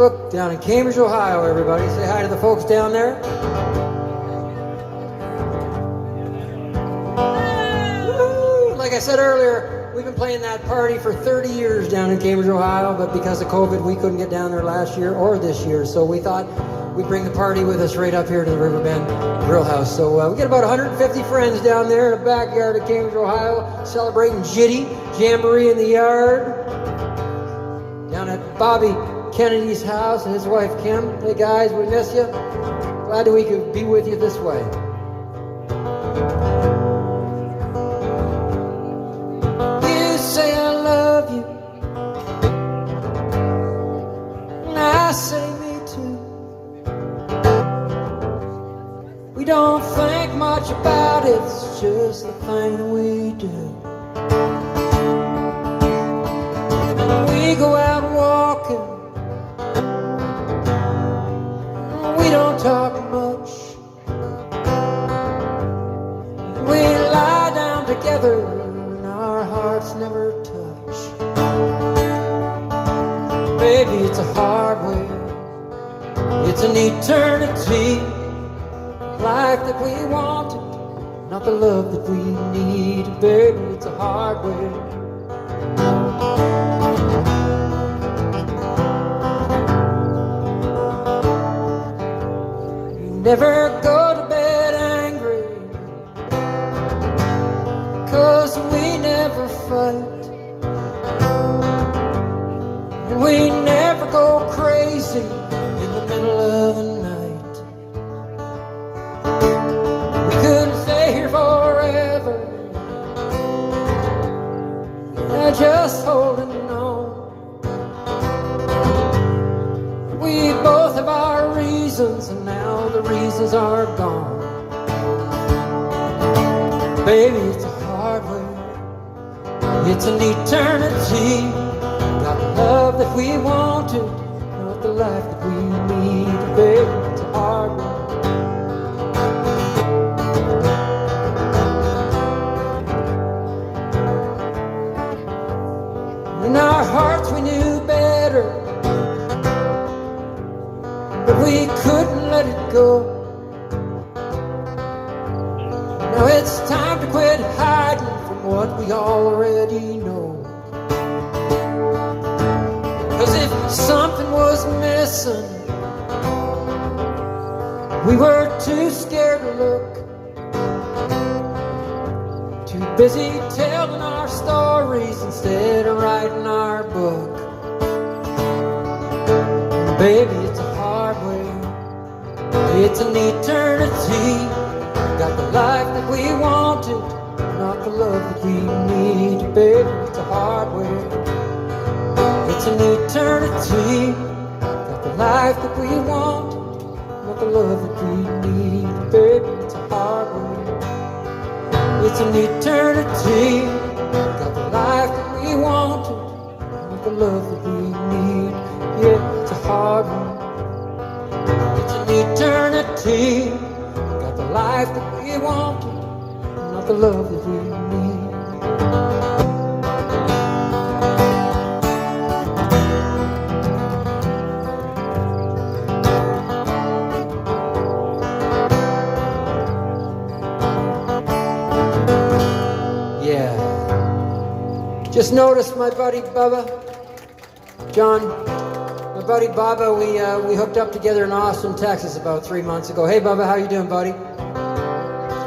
book down in Cambridge, Ohio, everybody. Say hi to the folks down there. Woo! Like I said earlier, we've been playing that party for 30 years down in Cambridge, Ohio, but because of COVID, we couldn't get down there last year or this year, so we thought we'd bring the party with us right up here to the Riverbend Grillhouse. So we got about 150 friends down there in the backyard of Cambridge, Ohio, celebrating Jitty, Jamboree in the yard. Down at Bobby Kennedy's house and his wife Kim. Hey guys, we miss you. Glad that we could be with you this way. You say I love you, and I say me too. We don't think much about it, it's just the thing we do. We go out walking, we don't talk much. We lie down together and our hearts never touch. Baby, it's a hard way, it's an eternity. Life that we wanted, not the love that we need. Baby, it's a hard way. Never go to bed angry, 'cause we never fight. And we never go crazy in the middle of the night. We could stay here forever, just holding on. We both have our reasons, and now the reasons are gone. Baby, it's a hard way, it's an eternity. Got the love that we wanted, not the life that we need. Baby, it's a hard way. In our hearts we knew better, but we couldn't let it go. Now it's time to quit hiding from what we already know. 'Cause if something was missing, we were too scared to look, too busy telling our stories instead of writing our book. Baby, it's a hard way, it's an eternity. Got the life that we wanted, not the love that we need. Baby, it's a hard way, it's an eternity. Got the life that we wanted, not the love that we need. Baby, it's a hard way, it's an eternity. Got the life that we wanted, not the love that we need. Yeah, it's a hard one, it's an eternity. Got the life that we wanted, not the love that we need. Yeah. Just noticed my buddy Bubba, John, my buddy Bubba, we hooked up together in Austin, Texas about 3 months ago. Hey Bubba, how you doing, buddy?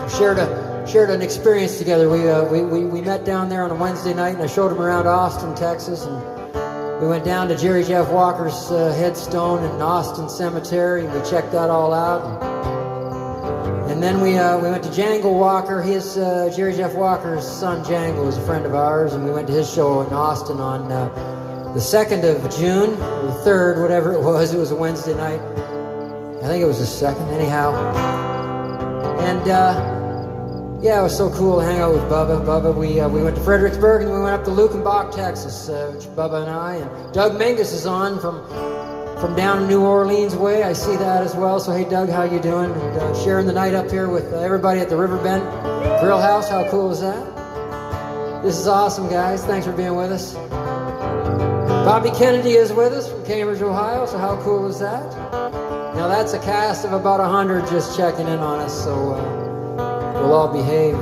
Shared an experience together. We met down there on a Wednesday night, and I showed him around Austin, Texas, and we went down to Jerry Jeff Walker's headstone in Austin Cemetery, and we checked that all out. And then we went to Django Walker. His Jerry Jeff Walker's son Django was a friend of ours, and we went to his show in Austin on the 2nd of June, or the 3rd, whatever it was. It was a Wednesday night. I think it was the 2nd, anyhow. And yeah, it was so cool to hang out with Bubba. We went to Fredericksburg, and we went up to Lukenbach, Texas, which Bubba and I, and Doug Mingus is on from down in New Orleans way. I see that as well. So hey Doug, how you doing? And sharing the night up here with everybody at the Riverbend Grillhouse. How cool is that? This is awesome, guys. Thanks for being with us. Bye. Bobby Kennedy is with us from Cambridge, Ohio, so how cool is that? Now that's a cast of about 100 just checking in on us, so we'll all behave.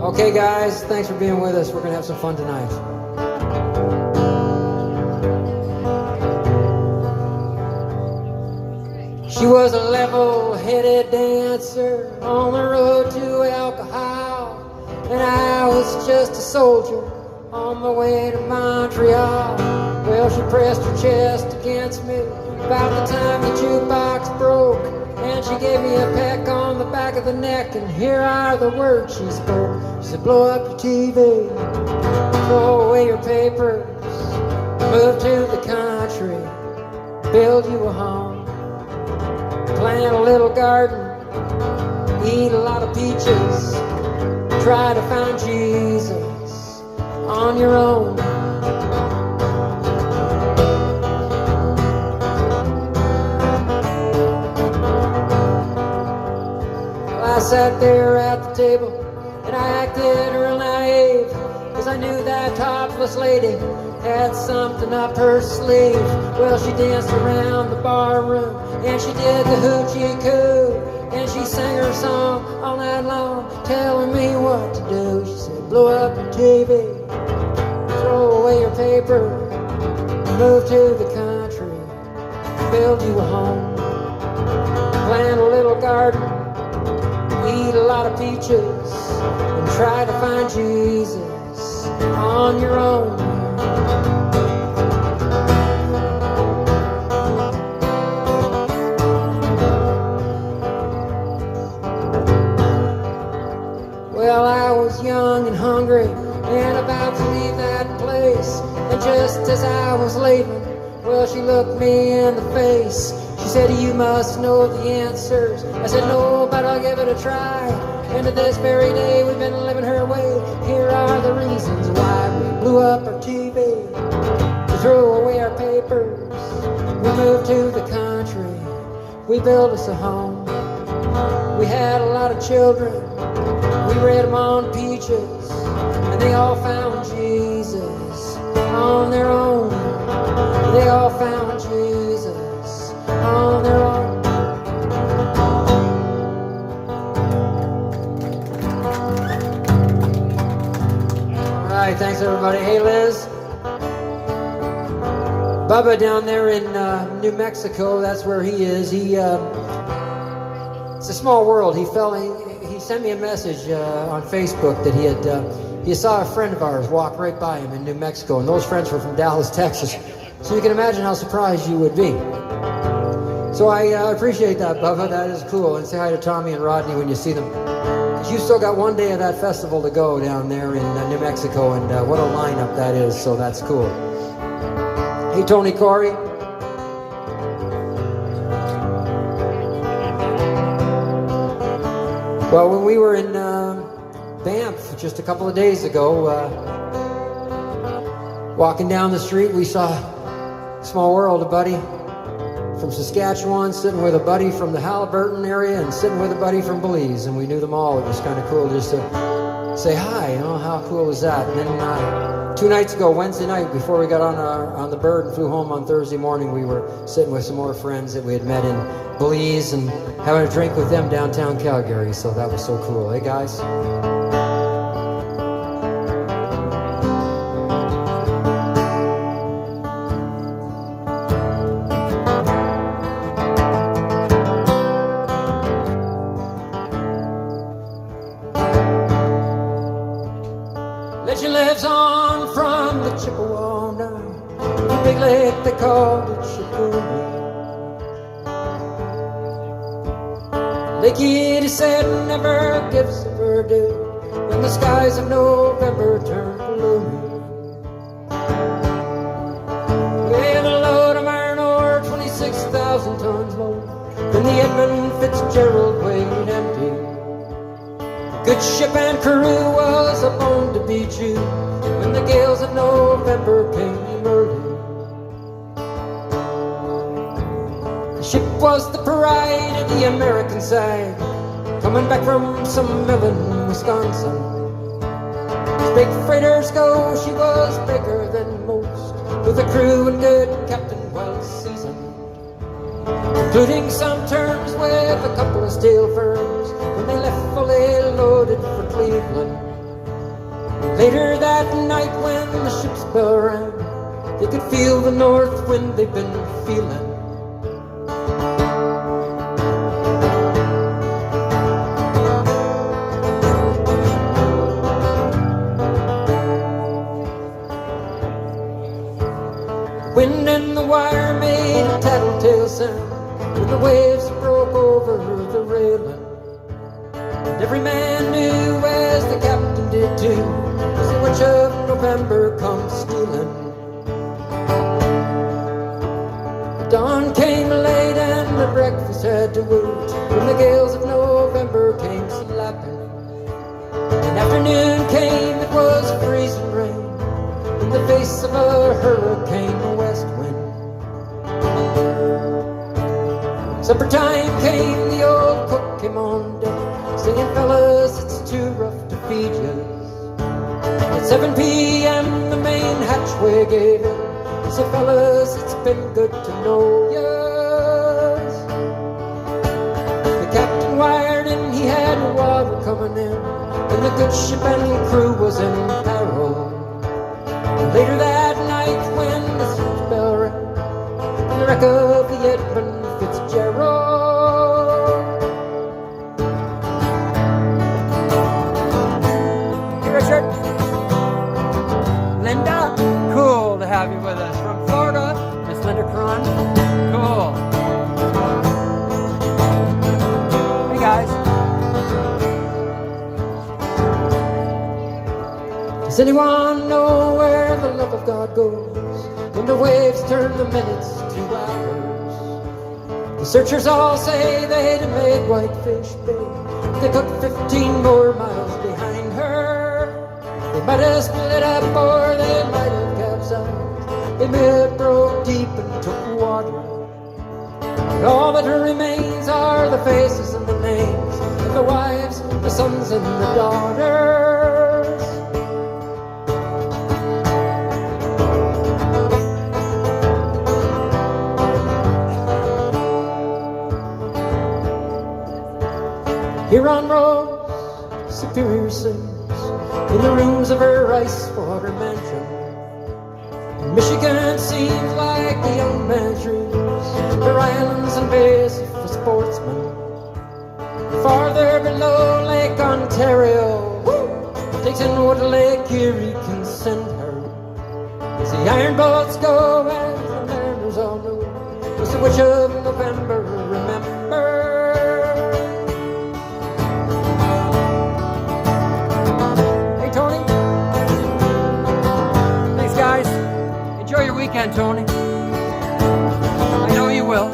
Okay guys, thanks for being with us. We're gonna have some fun tonight. She was a level-headed dancer on the road to alcohol, and I was just a soldier on my way to Montreal. Well, she pressed her chest against me about the time the jukebox broke, and she gave me a peck on the back of the neck, and here are the words she spoke. She said, blow up your TV, throw away your papers, move to the country, build you a home, plant a little garden, eat a lot of peaches, try to find Jesus on your own. Well, I sat there at the table and I acted real naive, 'cause I knew that topless lady had something up her sleeve. Well, she danced around the bar room and she did the hoochie coo, and she sang her song all night long, telling me what to do. She said, blow up your TV, throw away your paper, move to the country, build you a home, plant a little garden, eat a lot of peaches, and try to find Jesus on your own. Well, I was young and hungry and about to leave that place, and just as I was leaving, well, she looked me in the face. She said, you must know the answers. I said, no, but I'll give it a try. And to this very day, we've been living her way. Here are the reasons why. We blew up our TV, we threw away our papers, we moved to the country, we built us a home, we had a lot of children, we read them on peaches, and they all found Jesus on their own. They all found Jesus on their own. All right, thanks everybody. Hey Liz. Bubba down there in New Mexico, that's where he is. It's a small world. He sent me a message on Facebook that he saw a friend of ours walk right by him in New Mexico, and those friends were from Dallas, Texas. So you can imagine how surprised you would be. So I appreciate that, Bubba. That is cool. And say hi to Tommy and Rodney when you see them. You still got one day of that festival to go down there in New Mexico, and what a lineup that is. So that's cool. Hey, Tony Corey. Well, when we were in Banff just a couple of days ago, walking down the street, we saw Small World, a buddy from Saskatchewan sitting with a buddy from the Halliburton area and sitting with a buddy from Belize, and we knew them all. It was kind of cool just to say hi, you know, how cool was that? And then 2 nights ago, Wednesday night, before we got on the bird and flew home on Thursday morning, we were sitting with some more friends that we had met in Belize and having a drink with them downtown Calgary, so that was so cool. Hey guys. Legend lives on from the Chippewa down the big lake they called it Chippewa. Lake Erie said never gives a verdict when the skies of November turn gloomy. With a load of iron ore, 26,000 tons more than the Edmund Fitzgerald weighed empty. Good ship and crew was a bone to be chewed when the gales of November came early. The ship was the pride of the American side, coming back from some mill in Wisconsin. As big freighters go, she was bigger than most. with a crew and good captain well seasoned, including some terms with a couple of steel firms when they left fully loaded for Cleveland. Later that night when the ship's bell rang, they could feel the north wind they'd been feeling. Wind and the wire made a tattletale sound when the waves broke over the railing. And every man knew, as the captain did too, as the witch of November comes stealing. Dawn came late and the breakfast had to wait when the gales of November came slapping. And afternoon came, it was freezing rain in the face of a hurricane west wind. Supper time came, the old cook came on deck, saying, fellas, it's too rough to feed you. At 7 p.m. the main hatchway gave in. He said, fellas, it's been good to know yous. The captain wired in, he had water coming in, and the good ship and crew was in peril. And later that night when the church bell rang, the wreck of the Edmund Fitzgerald. Hey Richard. Linda, cool to have you with us. From Florida, Miss Linda Cron. Cool. Hey guys. Does anyone know where the love of God goes when the waves turn the minutes to hours? The searchers all say they'd have made Whitefish Bay. They put 15 more miles behind her. They might have split up or they might have capsized. They may have broke deep and took water. And all that remains are the faces and the names of the wives, the sons and the daughters. Here on Rose, Superior sings in the rooms of her ice-water mansion. And Michigan seems like the young man's dreams. There are islands and bays for sportsmen. Farther below Lake Ontario, takes in what Lake Erie can send her. As the iron boats go, as the mariners all know, was the witch of November, remember. Enjoy your weekend, Tony. I know you will.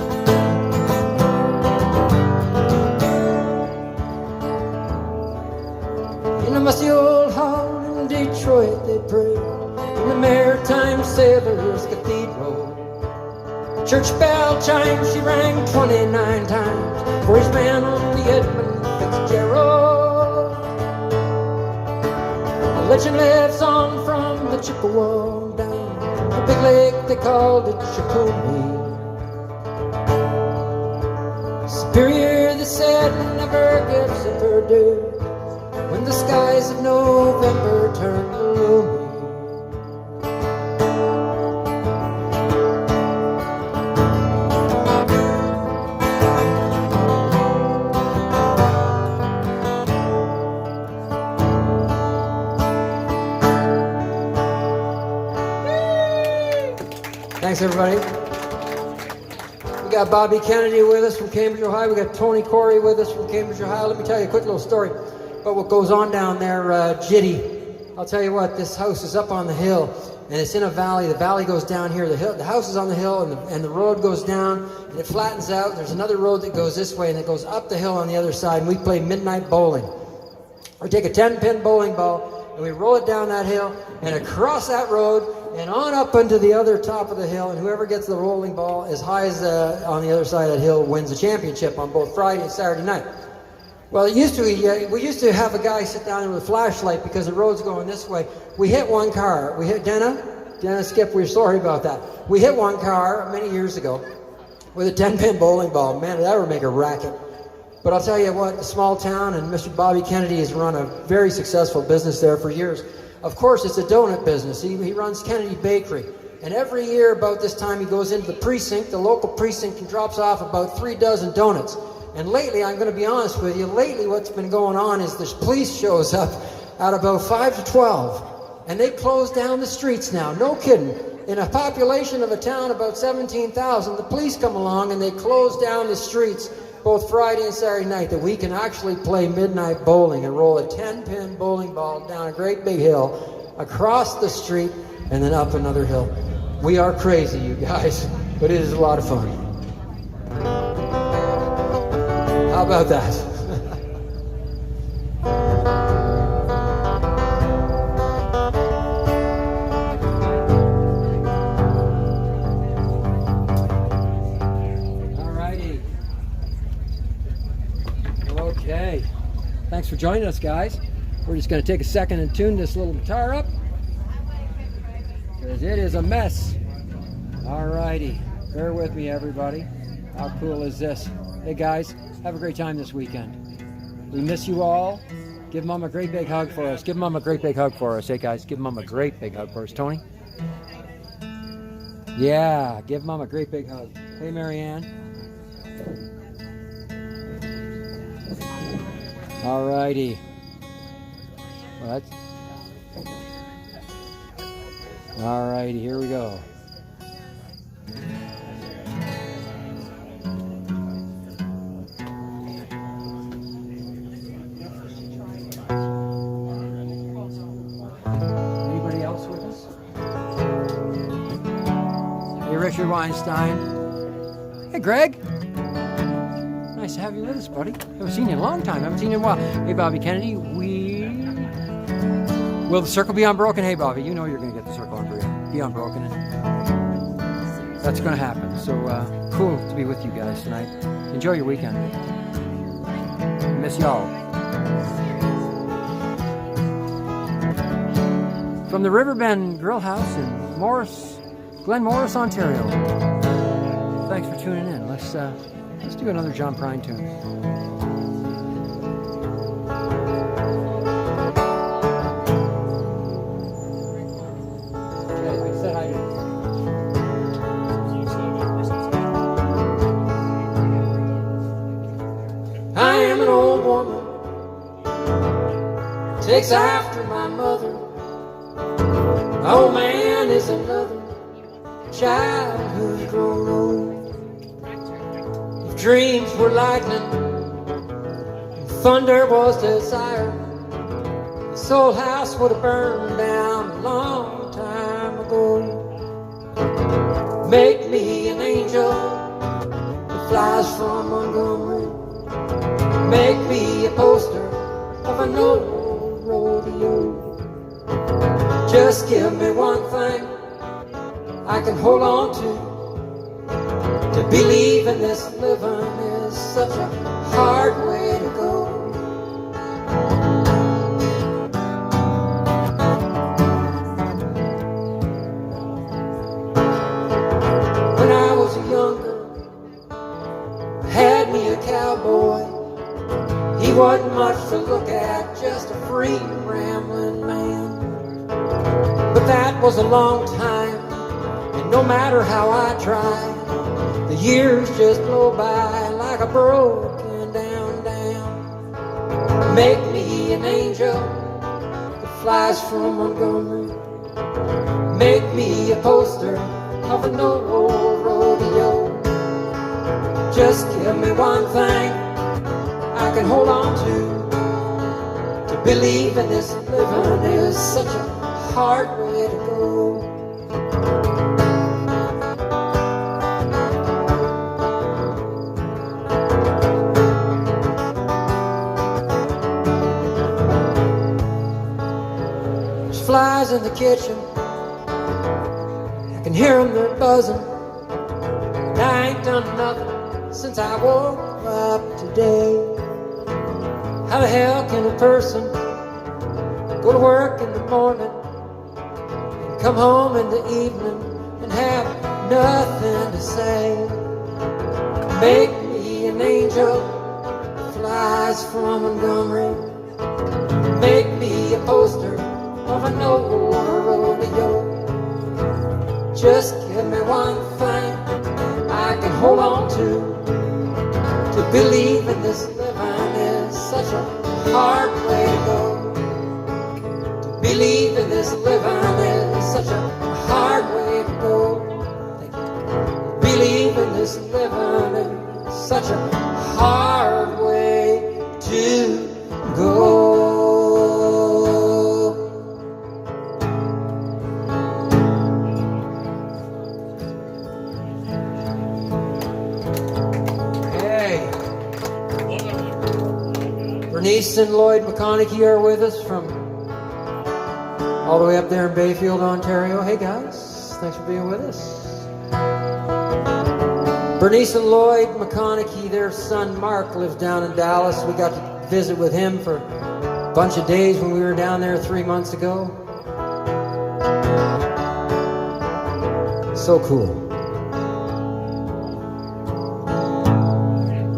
In a musty old hall in Detroit they pray in the Maritime Sailors Cathedral. The church bell chimed, she rang 29 times for his man on the Edmund Fitzgerald. The legend lives on from the Chippewa down the big lake, they called it Chicopee. Superior, they said, never gives up her due when the skies of November turn gloomy. Thanks, everybody. We got Bobby Kennedy with us from Cambridge, Ohio. We got Tony Corey with us from Cambridge, Ohio. Let me tell you a quick little story about what goes on down there, Jitty. I'll tell you what, this house is up on the hill, and it's in a valley. The valley goes down here. The house is on the hill, and the road goes down, and it flattens out. There's another road that goes this way, and it goes up the hill on the other side, and we play midnight bowling. We take a 10-pin bowling ball, and we roll it down that hill, and across that road, and on up into the other top of the hill, and whoever gets the rolling ball as high as on the other side of that hill wins the championship on both Friday and Saturday night. Well, we used to have a guy sit down there with a flashlight because the road's going this way. We hit one car. We hit Denna, Dennis, Skip, we're sorry about that. We hit one car many years ago with a 10-pin bowling ball. Man, did that ever make a racket. But I'll tell you what, a small town, and Mr. Bobby Kennedy has run a very successful business there for years. Of course, it's a donut business. He runs Kennedy Bakery. And every year about this time he goes into the precinct, the local precinct, and drops off about 3 dozen donuts. And lately, I'm going to be honest with you, lately what's been going on is the police shows up at about 5 to 12. And they close down the streets now, no kidding. In a population of a town about 17,000, the police come along and they close down the streets both Friday and Saturday night, that we can actually play midnight bowling and roll a 10-pin bowling ball down a great big hill, across the street, and then up another hill. We are crazy, you guys, but it is a lot of fun. How about that? Okay, thanks for joining us, guys. We're just going to take a second and tune this little guitar up, because it is a mess. Alrighty, bear with me, everybody. How cool is this? Hey guys, have a great time this weekend. We miss you all. Give Mom a great big hug for us. Give Mom a great big hug for us. Hey guys, give Mom a great big hug for us. Tony? Yeah, give Mom a great big hug. Hey Marianne. Alrighty. What? Alrighty, here we go. Anybody else with us? Hey, Richard Weinstein. Hey, Greg. Nice to have you with us, buddy. Haven't seen you in a long time. Haven't seen you in a while. Hey, Bobby Kennedy, will the circle be unbroken? Hey, Bobby, you know you're going to get the circle be unbroken. That's going to happen. So cool to be with you guys tonight. Enjoy your weekend. Miss y'all. From the Riverbend Grillhouse in Glen Morris, Ontario. Thanks for tuning in. Let's do another John Prine tune. I said hi to you. I am an old woman, takes after my mother. My old man is another child who's grown old. Dreams were lightning, and thunder was desire. This old house would have burned down a long time ago. Make me an angel that flies from Montgomery. Make me a poster of an old rodeo. Just give me one thing I can hold on to. To believe in this living is such a hard way to go. When I was younger, I had me a cowboy. He wasn't much to look at, just a free rambling man. But that was a long time, and no matter how I tried, the years just blow by like a broken down. Make me an angel that flies from Montgomery. Make me a poster of an old rodeo. Just give me one thing I can hold on to. To believe in this living is such a hard way to go. Flies in the kitchen, I can hear them, they're buzzing. And I ain't done nothing since I woke up today. How the hell can a person go to work in the morning and come home in the evening and have nothing to say. Make me an angel that flies from Montgomery. Make me a poster of an old rodeo. Just give me one thing I can hold on to. To believe in this living is such a hard way to go. To believe in this living is such a hard way to go. Believe in this living is such a hard way to go. Bernice and Lloyd McConaughey are with us from all the way up there in Bayfield, Ontario. Hey guys, thanks for being with us. Bernice and Lloyd McConaughey, their son Mark lives down in Dallas. We got to visit with him for a bunch of days when we were down there 3 months ago. So cool.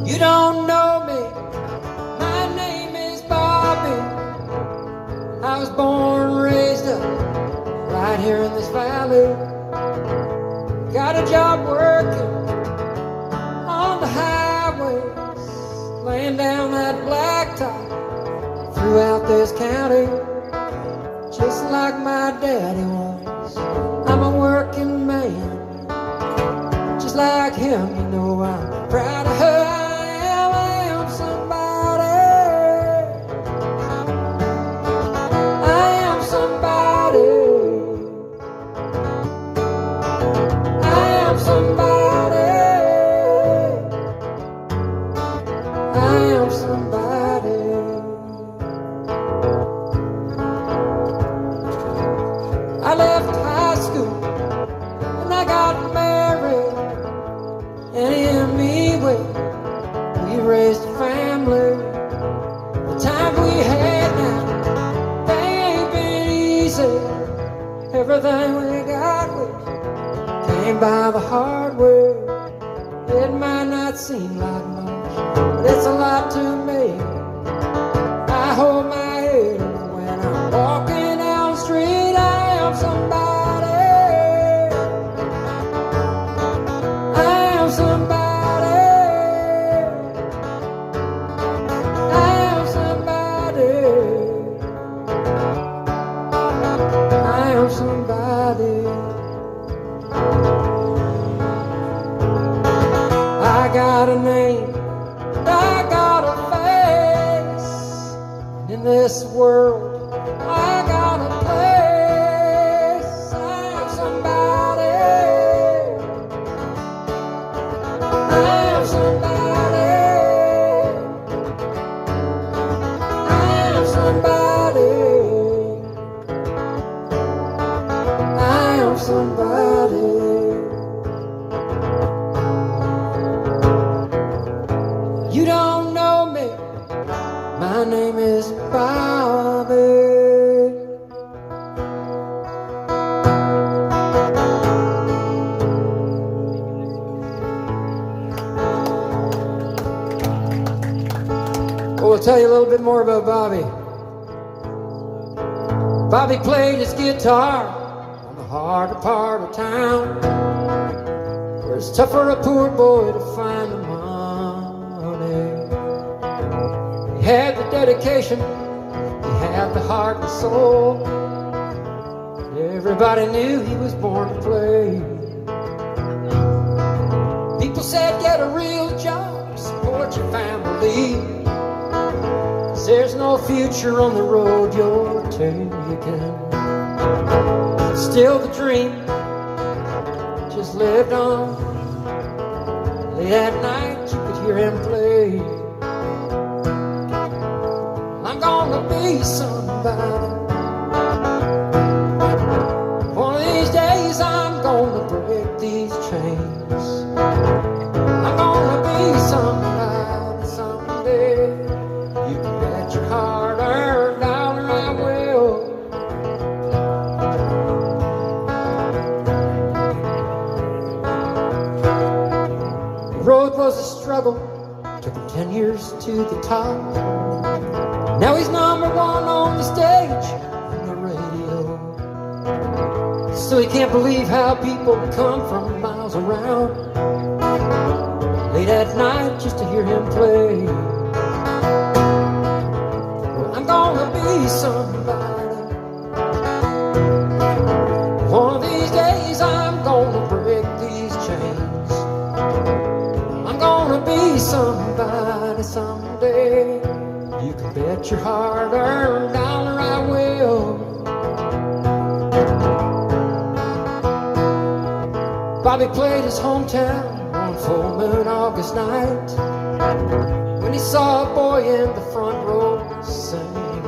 You don't know me. I was born and raised up right here in this valley. Got a job working on the highways, laying down that blacktop throughout this county, just like my daddy was. I'm a working man, just like him, you know. I'm proud of her. I am somebody. Somebody. I left high school and I got married, and anyway, we raised a family. The time we had now, they ain't been easy. Everything we got, we came by the hard way. It might not seem like much, but it's a lot to me. I hold my head when I'm walking down the street. I am somebody. I am somebody. I am somebody. I am somebody. I got a name, and I got a face. In this world, I got a place. I am somebody. I am somebody. I am somebody. I am somebody. You don't know me. My name is Bobby. Well, we'll tell you a little bit more about Bobby. Bobby played his guitar on the harder part of town, where it's tough for a poor boy to find the money. He had the dedication, he had the heart and soul. Everybody knew he was born to play. People said, get a real job, support your family, 'cause there's no future on the road you're taking. Still the dream just lived on. Late at night you could hear him play. I'm gonna be somebody. One of these days I'm gonna break these chains. I'm gonna be somebody someday. You can bet your hard-earned dollar I will. Took him 10 years to the top. Now he's #1 on the stage and the radio. So he can't believe how people come from miles around late at night just to hear him play. Well, I'm gonna be somebody. One of these days I'm gonna break these chains. I'm gonna be somebody someday. You can bet your hard-earned dollar I will. Bobby played his hometown on full moon August night when he saw a boy in the front row singing.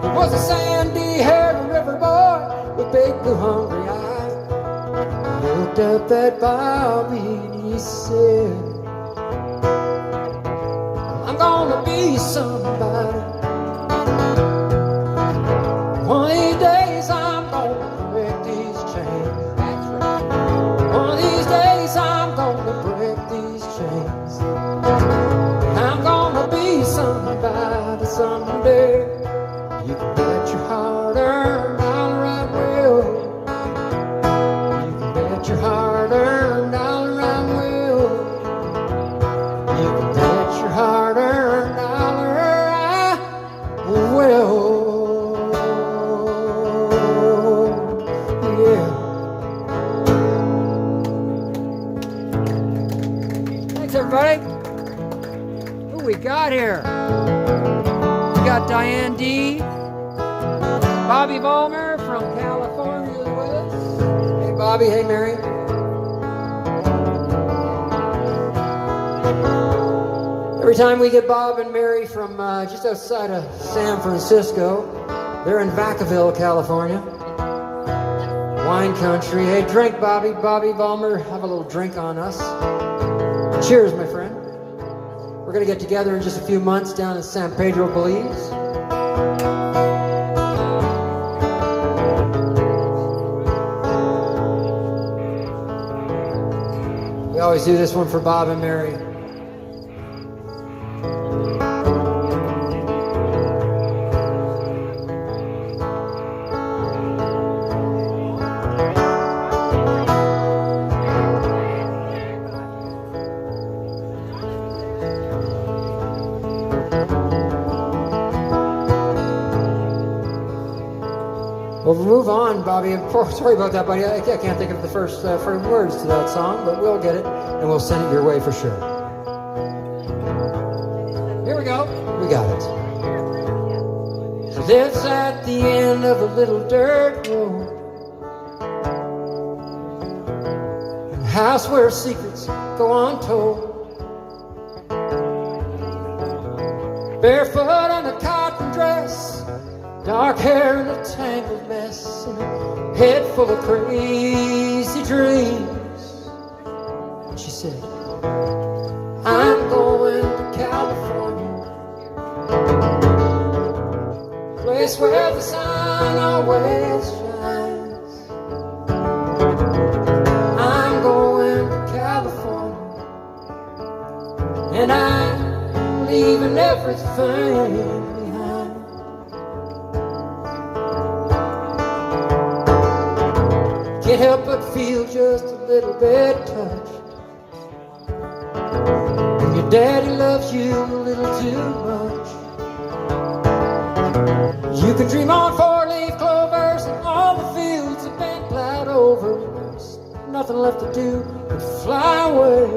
It was a sandy-haired river boy with big blue hungry eyes. He looked up at Bobby and he said, I'm gonna be somebody. One of these days I'm gonna break these chains. One of these days I'm gonna break these chains. I'm gonna be somebody someday. You can bet your hard-earned dollar I will. You can bet your hard-earned dollar I will. You can bet your hard-earned dollar I will. Yeah. Thanks, everybody. Who we got here? We got Diane D. Bobby Vollmer from California is with us. Hey, Bobby. Hey, Mary. Every time we get Bob and Mary from just outside of San Francisco, they're in Vacaville, California. Wine country. Hey, drink, Bobby. Bobby Vollmer, have a little drink on us. Cheers, my friend. We're going to get together in just a few months down in San Pedro, Belize. We always do this one for Bob and Mary. Well, we'll move on, Bobby. Sorry about that, buddy. I can't think of the first words to that song, but we'll get it, and we'll send it your way for sure. Here we go. We got it. He lives at the end of a little dirt road, a house where secrets go untold. Barefoot in a cotton dress, dark hair in a tangled mess, and a head full of crazy dreams. And she said, I'm going to California, place where the sun always shines. I'm going to California, and I'm leaving everything. Can't help but feel just a little bit touched when your daddy loves you a little too much. You can dream on four-leaf clovers and all the fields have been plowed over. There's nothing left to do but fly away.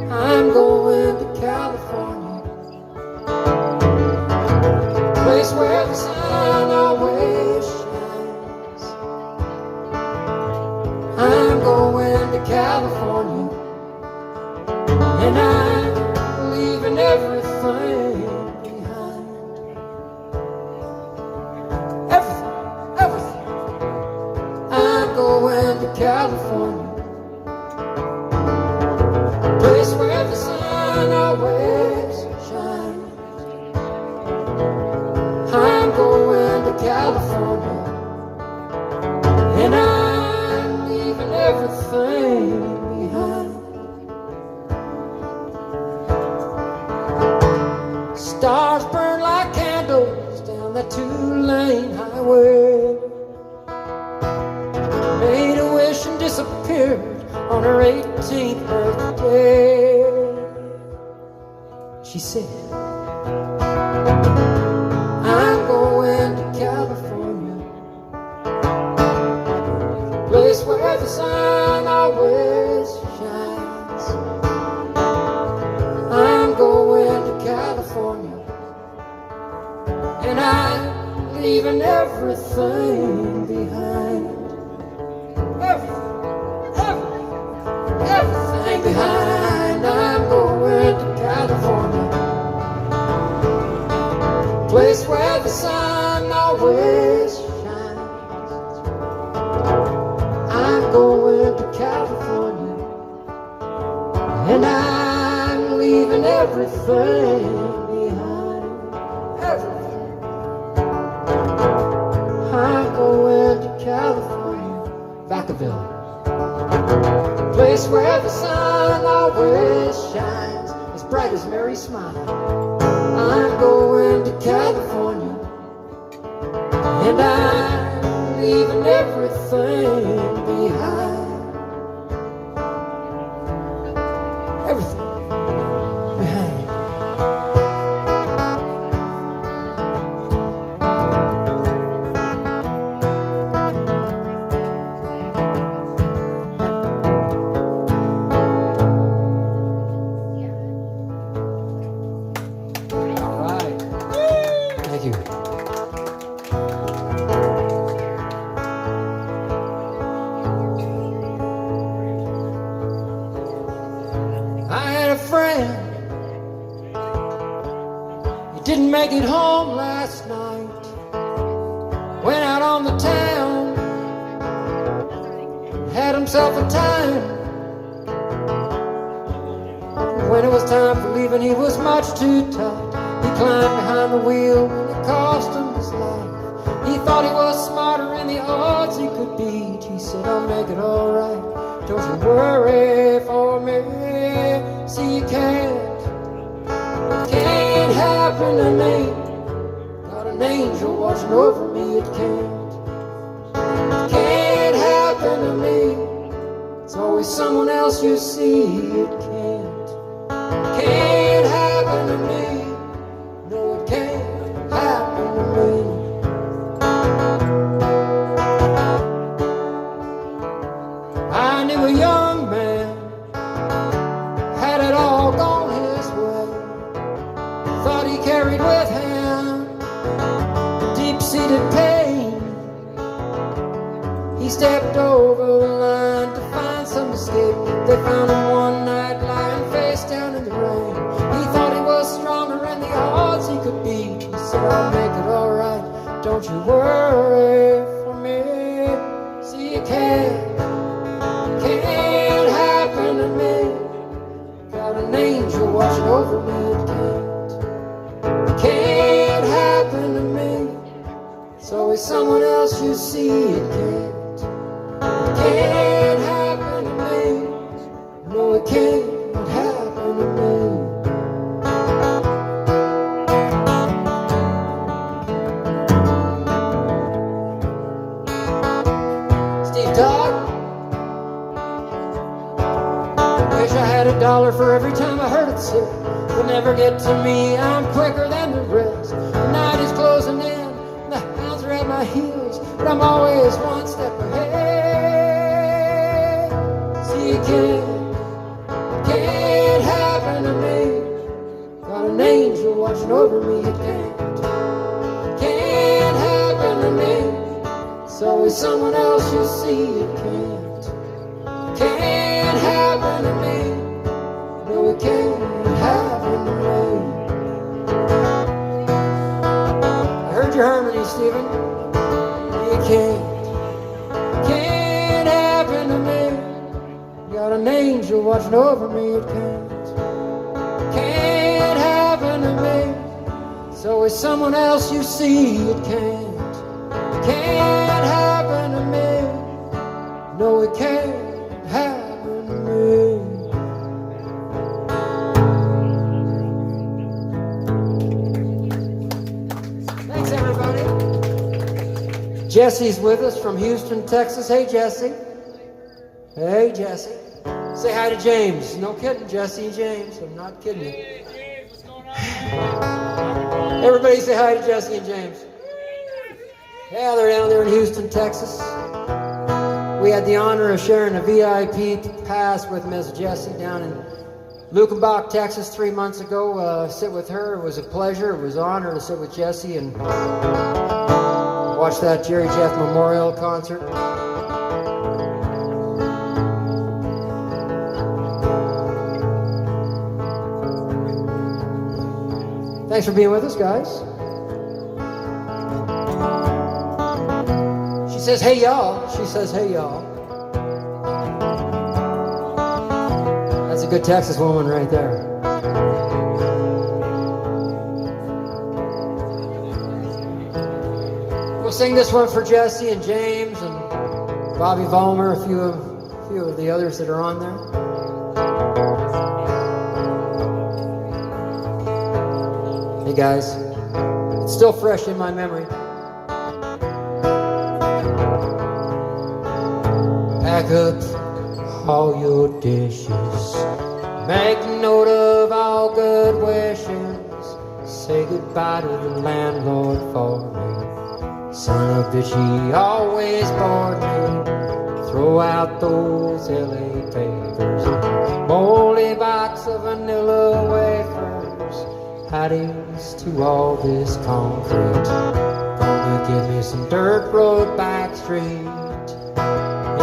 I'm going to California, place where the sun always shines. I'm going to California, and I'm leaving everything behind. Everything. I'm going to California, place where the sun always shines. I'm going to California, and I'm leaving everything behind. that two-lane highway. Made a wish and disappeared on her 18th birthday. She said, I'm going to California, place where the sun always shines. I'm going to California, and I'm leaving everything behind. Everything behind. I'm going to California, place where the sun always shines. I'm going to California, and I'm leaving everything behind. Everything. I'm going to California, Vacaville, place where the sun always shines as bright as Mary's smile. I'm going to California, and I'm leaving everything behind. Everything behind. Didn't make it home last night. Went out on the town, had himself a time. When it was time for leaving, he was much too tight. He climbed behind the wheel and it cost him his life. He thought he was smarter than the odds he could beat. He said, I'll make it all right, don't you worry for me. See, you can't happen to me. Got an angel watching over me. It can't happen to me. It's always someone else you see. It can't happen to me. No, it can't happen to me. I knew a young man, had it all gone his way. Thought he carried with him deep-seated pain. He stepped over the line to find some escape. They found him one night lying face down in the rain. He thought he was stronger than the odds he could beat. He said, I'll make it all right, don't you worry for me. See, it can't happen to me. Got an angel watching over me. It can't happen to me. It's always someone else you see. It can't happen to me. No, it can't happen to me. Steve Dog, wish I had $1 for every time I heard it said, will never get to me, I'm quicker than the rest. The night is closing in, the hounds are at my heels, but I'm always one step ahead. See, it can't happen to me. Got an angel watching over me. It can't happen to me. It's always someone else you see. It can't happen to me. No, it can't happen to me. I heard your harmony, Stephen. It can't happen to me. Got an angel watching over me. It can't happen to me. It's always someone else you see. It can't happen to me. No, it can't happen to me. Thanks, everybody. Jesse's with us from Houston, Texas. Hey, Jesse. Hey, Jesse. Say hi to James. No kidding, Jesse and James. I'm not kidding you. Hey, James, what's going on? Everybody say hi to Jesse and James. Yeah, they're down there in Houston, Texas. We had the honor of sharing a VIP pass with Miss Jessie down in Lukenbach, Texas 3 months ago. Sit with her. It was a pleasure. It was an honor to sit with Jessie and watch that Jerry Jeff Memorial concert. Thanks for being with us, guys. She says, hey, y'all. She says, hey, y'all. That's a good Texas woman right there. We'll sing this one for Jesse and James and Bobby Vollmer, a few of the others that are on there. Hey guys, it's still fresh in my memory. Pack up all your dishes, make note of all good wishes, say goodbye to the landlord for me. Son of bitch, he always bored me. Throw out those LA papers, moldy box of vanilla wafers, patties to all this concrete. Gonna give me some dirt road back street.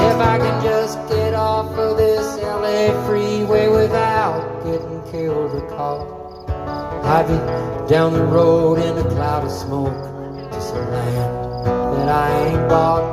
If I can just get off of this LA freeway without getting killed or caught, I'd be down the road in a cloud of smoke to some land that I ain't bought.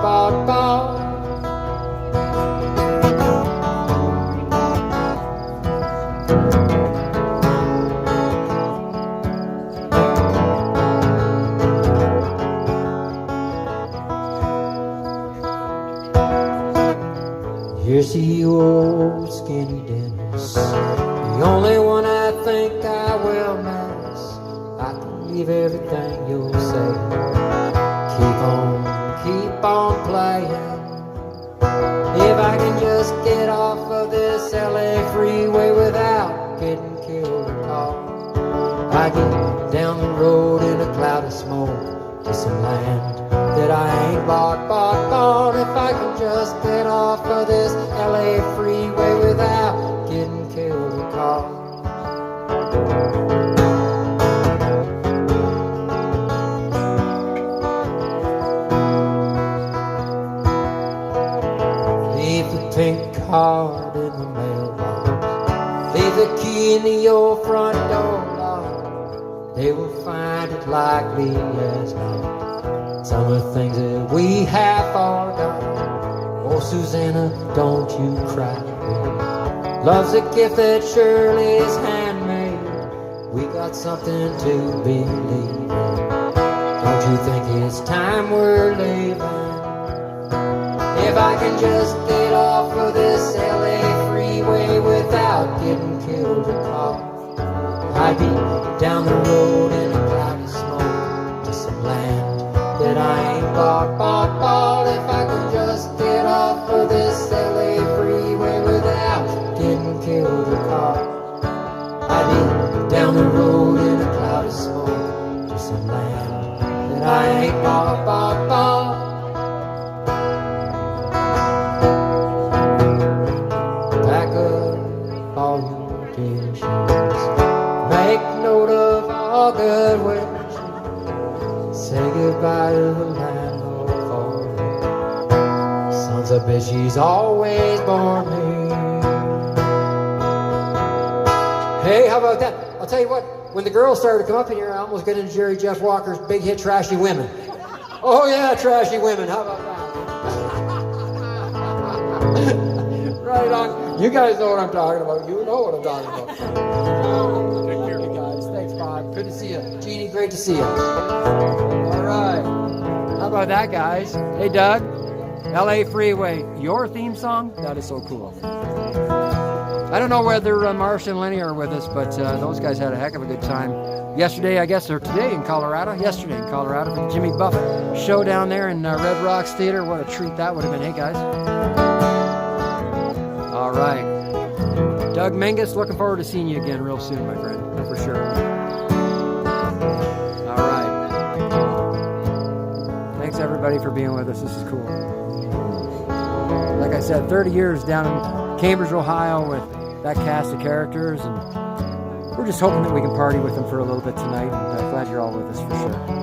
Here's the old skinny Dennis, the only one I think I will miss. I can believe everything you'll say. Keep on playing. If I can just get off of this LA freeway without getting killed or caught, I get down the road in a cloud of smoke to some land that I ain't bought. If I can just get off of this LA freeway without getting killed or caught. Leave the pink card in the mailbox, leave the key in the old front door locked. They will find it likely as not. Some of the things that we have forgotten. Oh, Susanna, don't you cry. Love's a gift that surely is handmade. We got something to believe in. Don't you think it's time we're leaving? If I can just get off of this LA freeway without getting killed or caught, I'd be down the road in a cloud of smoke to some land that I ain't bought. If I could just get off of this LA freeway without getting killed or caught, I'd be down the road in a cloud of smoke to some land that I ain't bought. Pack up all your dishes, make note of all good wishes, say goodbye to the landlord for me. Sons of bitch, he's always born me. Hey, how about that? I'll tell you what, when the girls started to come up in here, I almost got into Jerry Jeff Walker's big hit, Trashy Women. Oh yeah, Trashy Women, how about that? Right on. You guys know what I'm talking about. You know what I'm talking about. Take care, you guys. Thanks, Bob. Good to see you. Jeannie, great to see you. All right. How about that, guys? Hey, Doug. LA Freeway, your theme song? That is so cool. I don't know whether Marsh and Lenny are with us, but those guys had a heck of a good time yesterday, I guess, or today in Colorado. Yesterday in Colorado for the Jimmy Buff show down there in Red Rocks Theater. What a treat that would have been. Hey, guys. All right. Doug Menges, looking forward to seeing you again real soon, my friend, for sure. All right. Thanks, everybody, for being with us. This is cool. Like I said, 30 years down in Cambridge, Ohio with that cast of characters, and we're just hoping that we can party with them for a little bit tonight, and I'm glad you're all with us for sure.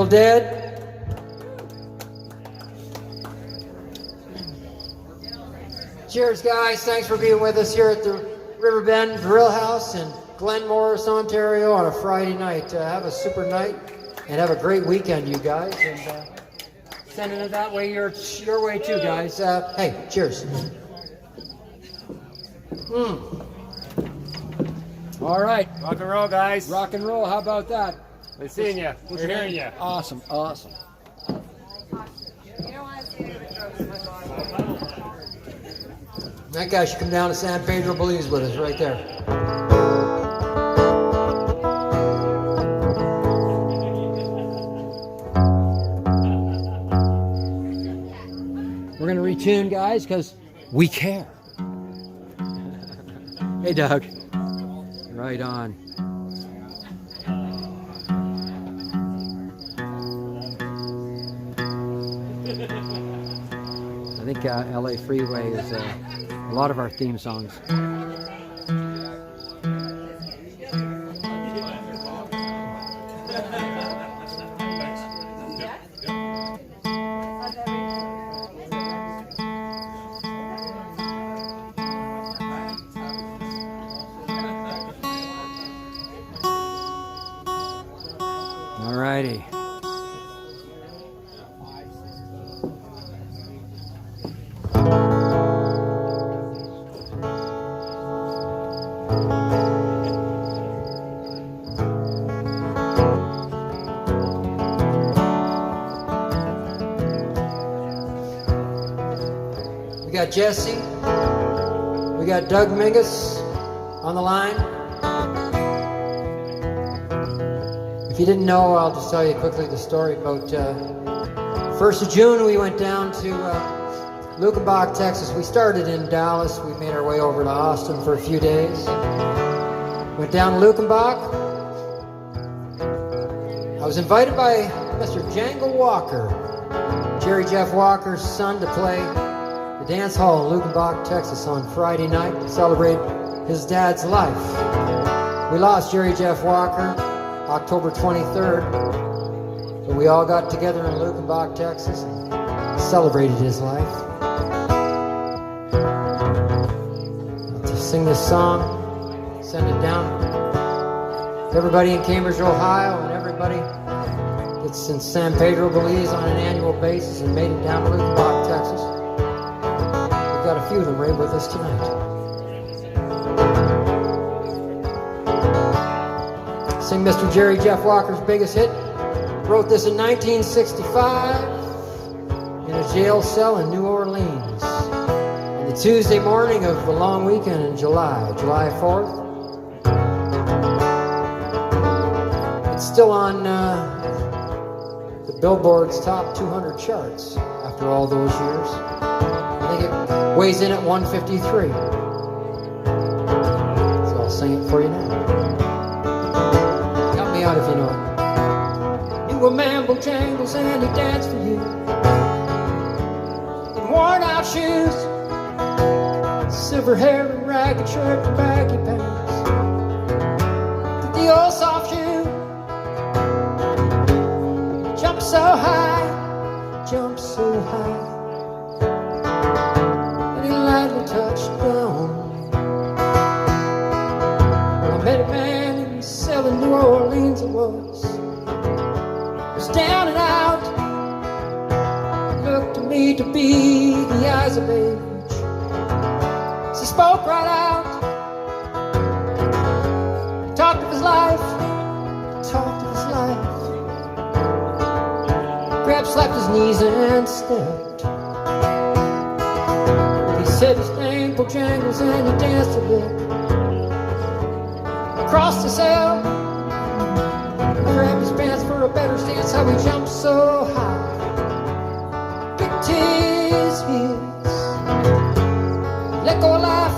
Dead. Cheers, guys. Thanks for being with us here at the Riverbend Grillhouse in Glen Morris, Ontario on a Friday night. Have a super night and have a great weekend, you guys. And sending it that way, your way too, guys. Hey, cheers. All right. Rock and roll, guys. Rock and roll. How about that? We're seeing you. We're hearing you. Awesome, awesome. That guy should come down to San Pedro Belize with us right there. We're going to retune, guys, because we care. Hey, Doug. Right on. think LA Freeway is a lot of our theme songs. Alrighty. We got Jesse. We got Doug Mingus on the line. If you didn't know, I'll just tell you quickly the story about 1st of June. We went down to Luckenbach, Texas. We started in Dallas. We made our way over to Austin for a few days. Went down to Luckenbach. I was invited by Mr. Jangle Walker, Jerry Jeff Walker's son, to play the dance hall in Luckenbach, Texas on Friday night to celebrate his dad's life. We lost Jerry Jeff Walker October 23rd, so we all got together in Luckenbach, Texas, and celebrated his life. To sing this song, send it down to everybody in Cambridge, Ohio, and everybody that's in San Pedro, Belize on an annual basis and made it down to Luckenbach, Texas. We've got a few of them right with us tonight. Sing Mr. Jerry Jeff Walker's biggest hit. Wrote this in 1965 in a jail cell in New Orleans on the Tuesday morning of the long weekend in July 4th. It's still on the Billboard's top 200 charts after all those years. I think it weighs in at 153. So I'll sing it for you now. Out if you know it. You were mamble jangles and he danced for you in worn out shoes, silver hair and ragged shirt and baggy pants, the old soft shoe. Jump so high, and he lightly touched down. Well, I met a man in New Orleans it was down and out. It looked to me to be the eyes of age. So he spoke right out. He talked of his life, Grabbed, slapped his knees and stepped. He said his name, Bojangles, and he danced a bit. Across the cell, grabbed his pants for a better stance. How he jumped so high, kicked his heels, let go a laugh,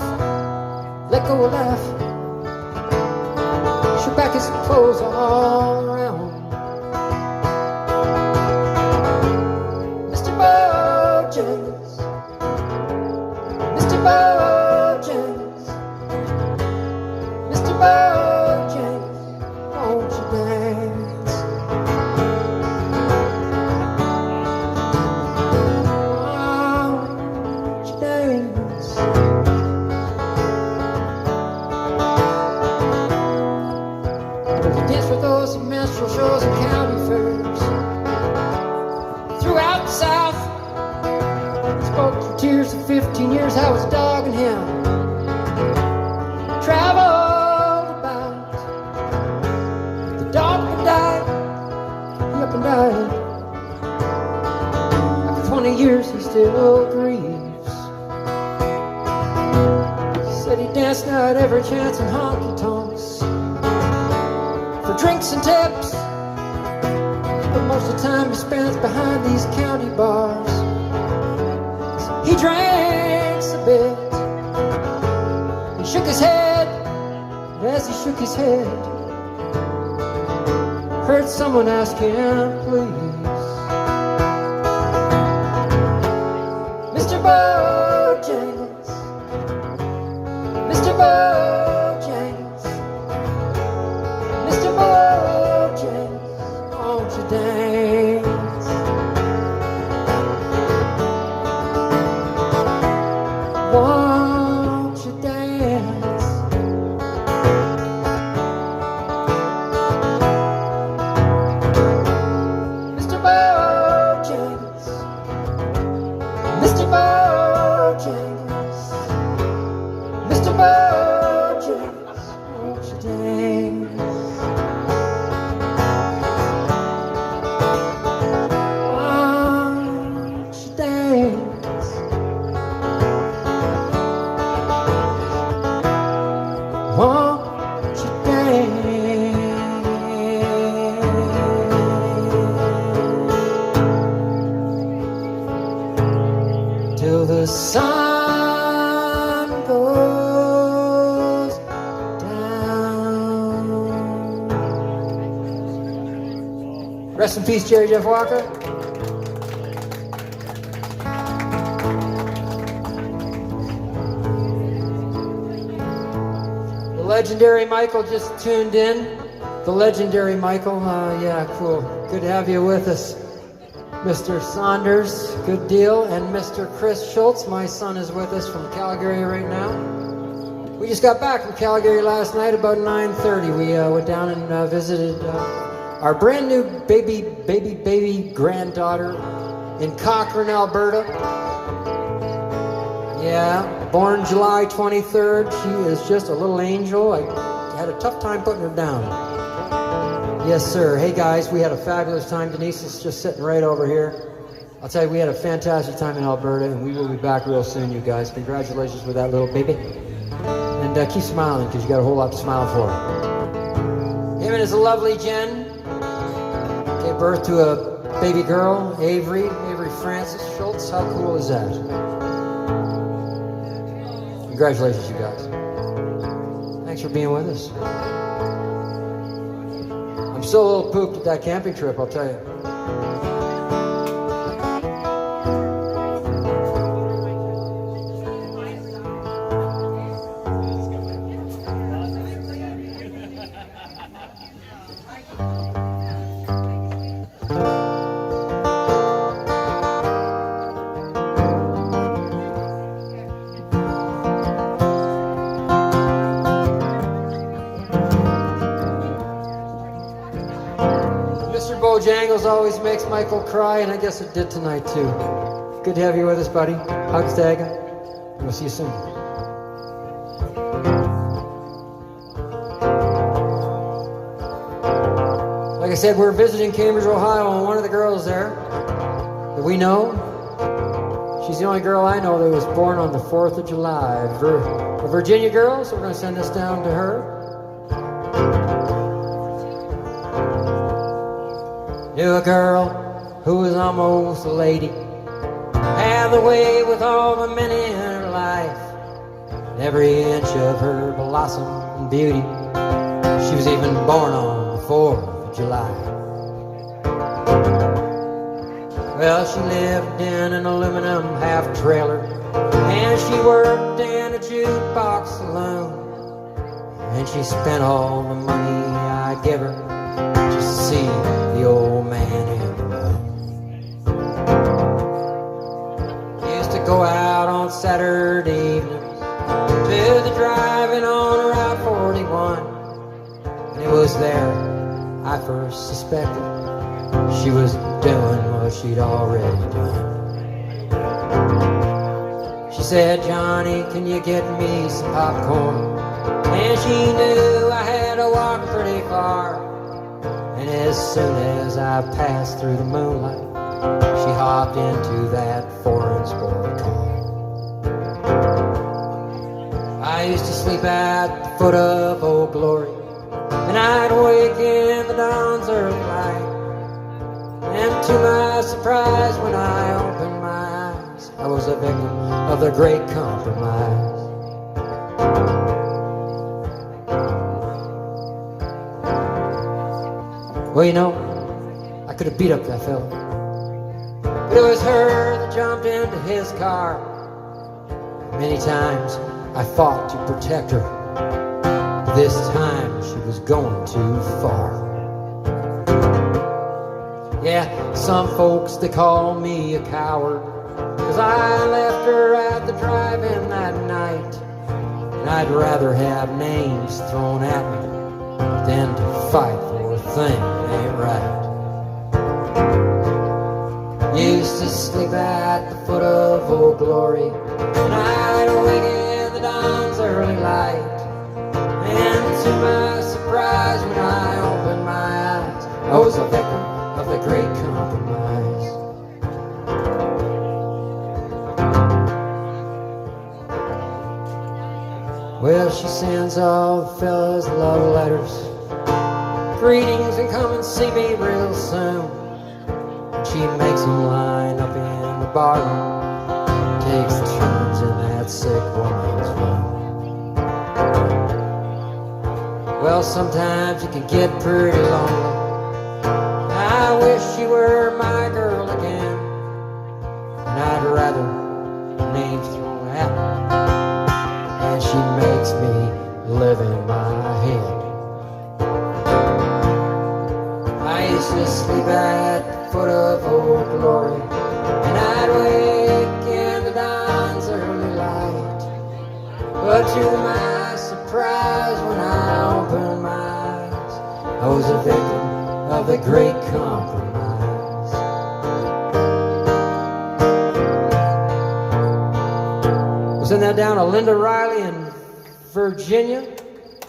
shook back his clothes all around. Mr. Bojangles, Mr. Bojangles, Mr. Bojangles, won't you dance? Won't you dance? You dance for those minstrel shows and county fairs throughout the South. Spoke through tears of 15 years, how his dog and him traveled about. The dog up and died, he up and died. After 20 years he still grieves. Said he danced now at every chance in honky-tonks for drinks and tips, but most of the time he spends behind these county bars. He drinks a bit. He shook his head, and as he shook his head, heard someone ask him, please, Mr. Bojangles, Mr. Bojangles, Mr. Bojangles, won't you dance? Won't you dance? Mr. Bojangles, Mr. Bojangles, Mr. Bojangles, won't you dance? Won't you dance? Won't you dance? Till the sun goes down. Rest in peace, Jerry Jeff Walker. The legendary Michael just tuned in. The legendary Michael, yeah, cool. Good to have you with us. Mr. Saunders, good deal. And Mr. Chris Schultz, my son, is with us from Calgary right now. We just got back from Calgary last night about 9:30. We went down and visited our brand new baby granddaughter in Cochrane, Alberta. Yeah, born July 23rd. She is just a little angel. I had a tough time putting her down. Yes, sir. Hey, guys, we had a fabulous time. Denise is just sitting right over here. I'll tell you, we had a fantastic time in Alberta, and we will be back real soon, you guys. Congratulations with that little baby. And keep smiling, because you got a whole lot to smile for. Him and his lovely Jen gave birth to a baby girl, Avery Francis Schultz. How cool is that? Congratulations, you guys. Thanks for being with us. I'm still a little pooped at that camping trip, I'll tell you. Bojangles always makes Michael cry, and I guess it did tonight too. Good to have you with us, buddy. Hugs, Daga. We'll see you soon. Like I said, we're visiting Cambridge, Ohio, and one of the girls there that we know, she's the only girl I know that was born on the 4th of July. A Virginia girl, so we're going to send this down to her. To a girl who was almost a lady, had the way with all the men in her life, every inch of her blossom and beauty. She was even born on the 4th of July. Well, she lived in an aluminum half-trailer, and she worked in a jukebox saloon, and she spent all the money I give her just to see the old man in the room. Used to go out on Saturday evenings to the drive-in on Route 41, and it was there I first suspected she was doing what she'd already done. She said, "Johnny, can you get me some popcorn?" And she knew I had to walk pretty far. And as soon as I passed through the moonlight, she hopped into that foreign sport car. I used to sleep at the foot of Old Glory, and I'd wake in the dawn's early light. And to my surprise, when I opened my eyes, I was a victim of the great compromise. Well, you know, I could have beat up that fella, but it was her that jumped into his car Many times I fought to protect her, but this time she was going too far. Yeah, some folks, they call me a coward, 'cause I left her at the drive-in that night. And I'd rather have names thrown at me than to fight for a thing that ain't right. Used to sleep at the foot of Old Glory, and I'd awake in the dawn's early light. And to my surprise, when I opened my eyes, I was a victim of the great compromise. Well, she sends all the fellas love letters, greetings and come and see me real soon. She makes them line up in the bar room, takes turns in that sick woman's room. Well, sometimes it can get pretty lonely. I wish she were my girl again, and I'd rather names thrown at me, and she makes me live in my head. I used to sleep at the foot of Old Glory, and I'd wake in the dawn's early light. But to my surprise, when I opened my eyes, I was a victim of the great compromise. We'll send that down to Linda Riley in Virginia.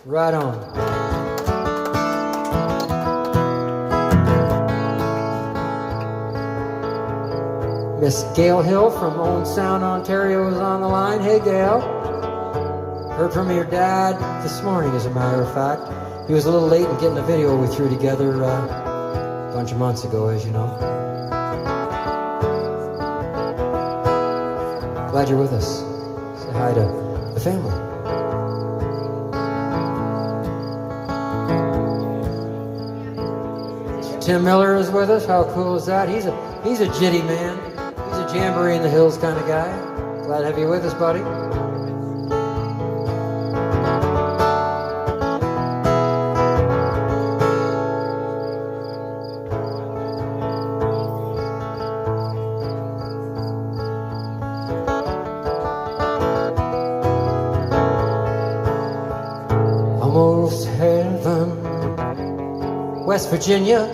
Right on. Miss Gail Hill from Owen Sound, Ontario is on the line. Hey, Gail. Heard from your dad this morning, as a matter of fact. He was a little late in getting the video we threw together a bunch of months ago, as you know. Glad you're with us. Say hi to the family. Tim Miller is with us. How cool is that? He's a jitty man. He's a jamboree in the hills kind of guy. Glad to have you with us, buddy. Almost heaven, West Virginia,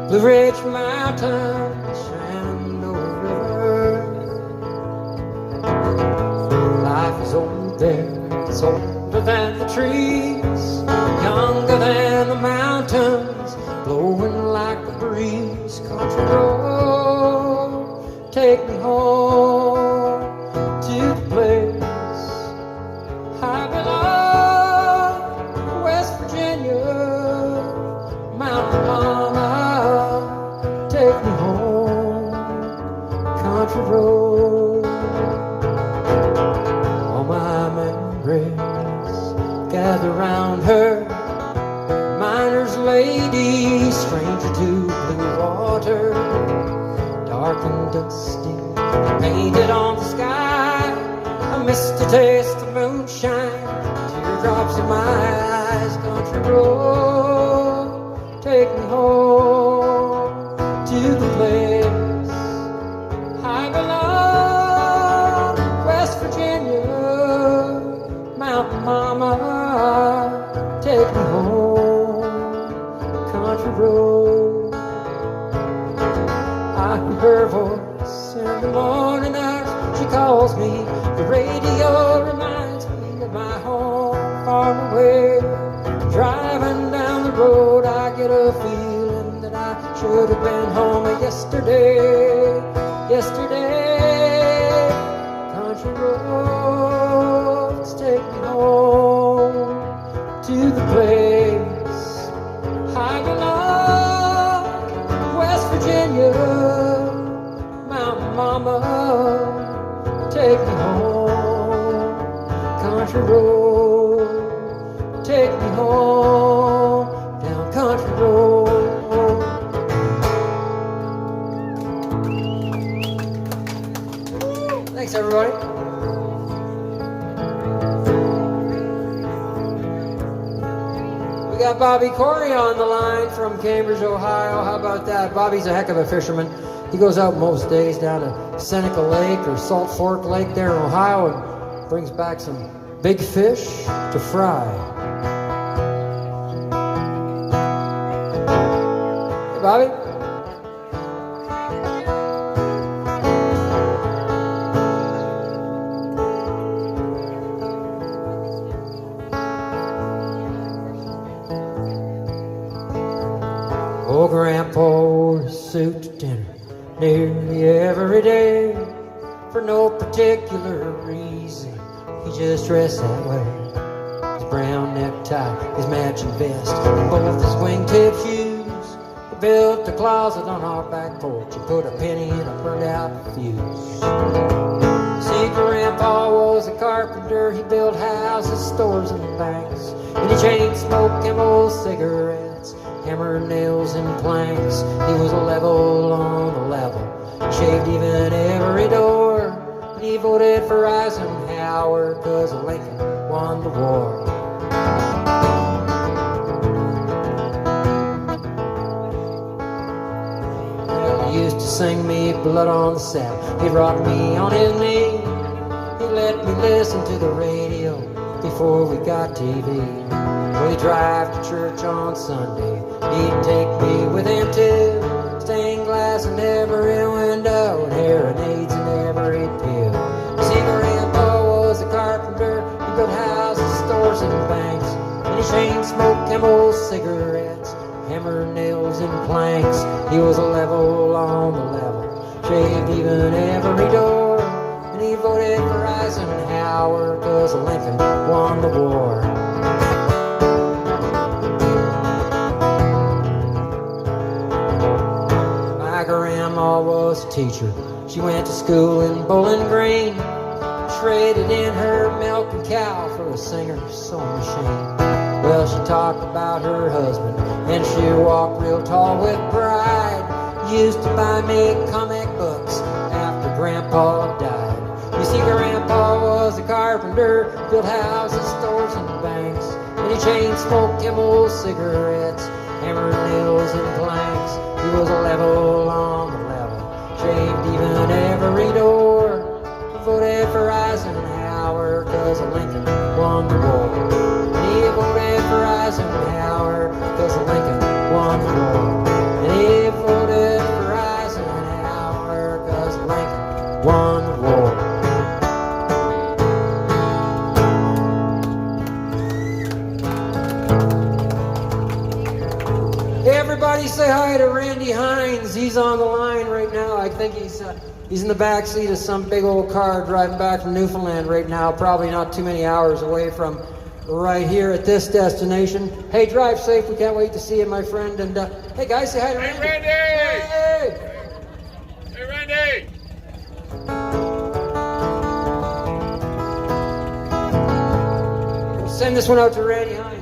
Blue Ridge Mountains, Shenandoah River. Life is old there, it's older than the trees, younger than the mountains, blowing like a breeze. Country road, take me home to the place I belong, West Virginia, Mountain Mama, take me home, country road. All my memories gather round her, miner's lady, stranger to blue water, dark and dusty, painted on the sky. I miss to taste the moonshine, teardrops in my eyes. Country road, take me home to the place I belong, West Virginia, Mountain Mama, take me home, country road. I hear her voice in the morning hours. She calls me, the radio reminds me of my home far away. Driving down the road, I get a feeling that I should have been home yesterday. Yesterday, country roads take me home to the place I belong, West Virginia, Mountain Mama, take me home, country road, take me home, down country road. Thanks, everybody. We got Bobby Corey on the line from Cambridge, Ohio. How about that? Bobby's a heck of a fisherman. He goes out most days down to Seneca Lake or Salt Fork Lake there in Ohio and brings back some big fish to fry. Hey, Bobby. Oh, Grandpa wore a suit to dinner nearly every day for no particular reason. He just dressed that way. His brown necktie, his matching vest, and both his wingtip shoes. He built a closet on our back porch. He put a penny in a burned out fuse. See, Grandpa was a carpenter. He built houses, stores, and banks. And he chain smoked Camel cigarettes, hammer nails and planks. He was a level on the level, shaved even every door. And he voted for Eisenhower 'cause Lincoln won the war. Well, he used to sing me Blood on the Sabbath. He'd rock me on his knee. He let me listen to the radio before we got TV. Well, he'd drive to church on Sunday. He'd take me with him too. Stained glass in every window and hearing aids in every pew. You see, Grandpa was a carpenter. He built houses, stores, and banks. And he chain smoked Camel cigarettes, hammer nails and planks. He was a level on the level, shaved even every door. And he voted for Eisenhower 'cause Lincoln won the war. My grandma was a teacher. She went to school in Bowling Green. Traded in her milking cow for a Singer's sewing machine. Well, she talked about her husband, and she walked real tall with pride. Used to buy me comic books after Grandpa died. You see, Grandpa was a carpenter, built houses, stores, and banks. And he chain smoked Camel cigarettes, hammer nails and planks. He was a level on the level, shaved even every door. He voted for Eisenhower 'cause Lincoln won the war. He voted for Eisenhower 'cause Lincoln won the war. And he voted for Eisenhower 'cause Lincoln won the war. Everybody say hi to Randy Hines. He's on the line right now. I think he's in the back seat of some big old car driving back from Newfoundland right now. Probably not too many hours away from right here at this destination. Hey, drive safe. We can't wait to see you, my friend. And hey, guys, say hi to Randy. Randy! Hey! Hey, Randy! Send this one out to Randy Hines.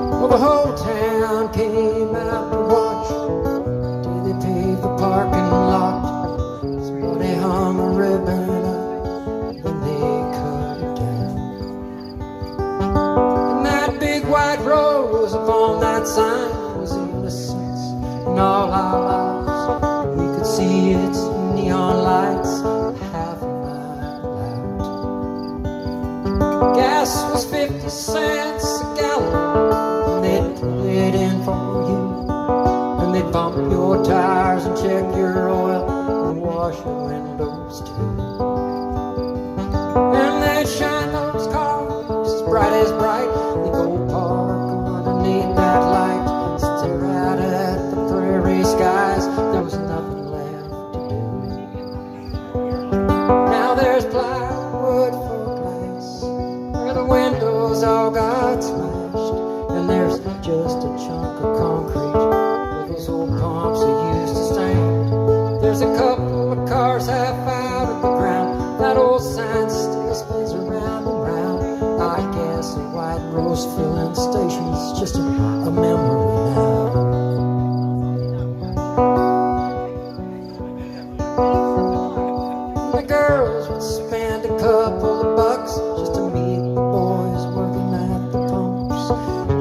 Well, the whole town came out to watch. Did they pave the parking lot? Somebody hung a ribbon up, then they cut it down. And that big white rose upon that sign was innocence in all our lives. We could see its neon lights half a mile out. Gas was 50 cents a gallon. plywood for glass, where the windows all got smashed, and there's just a chunk of concrete where those old pumps they used to stand. There's a couple of cars half out of the ground, that old sign still spins around and round. I guess a white rose filling station's just a memory now. The girls would spend a couple of bucks just to meet the boys working at the pumps.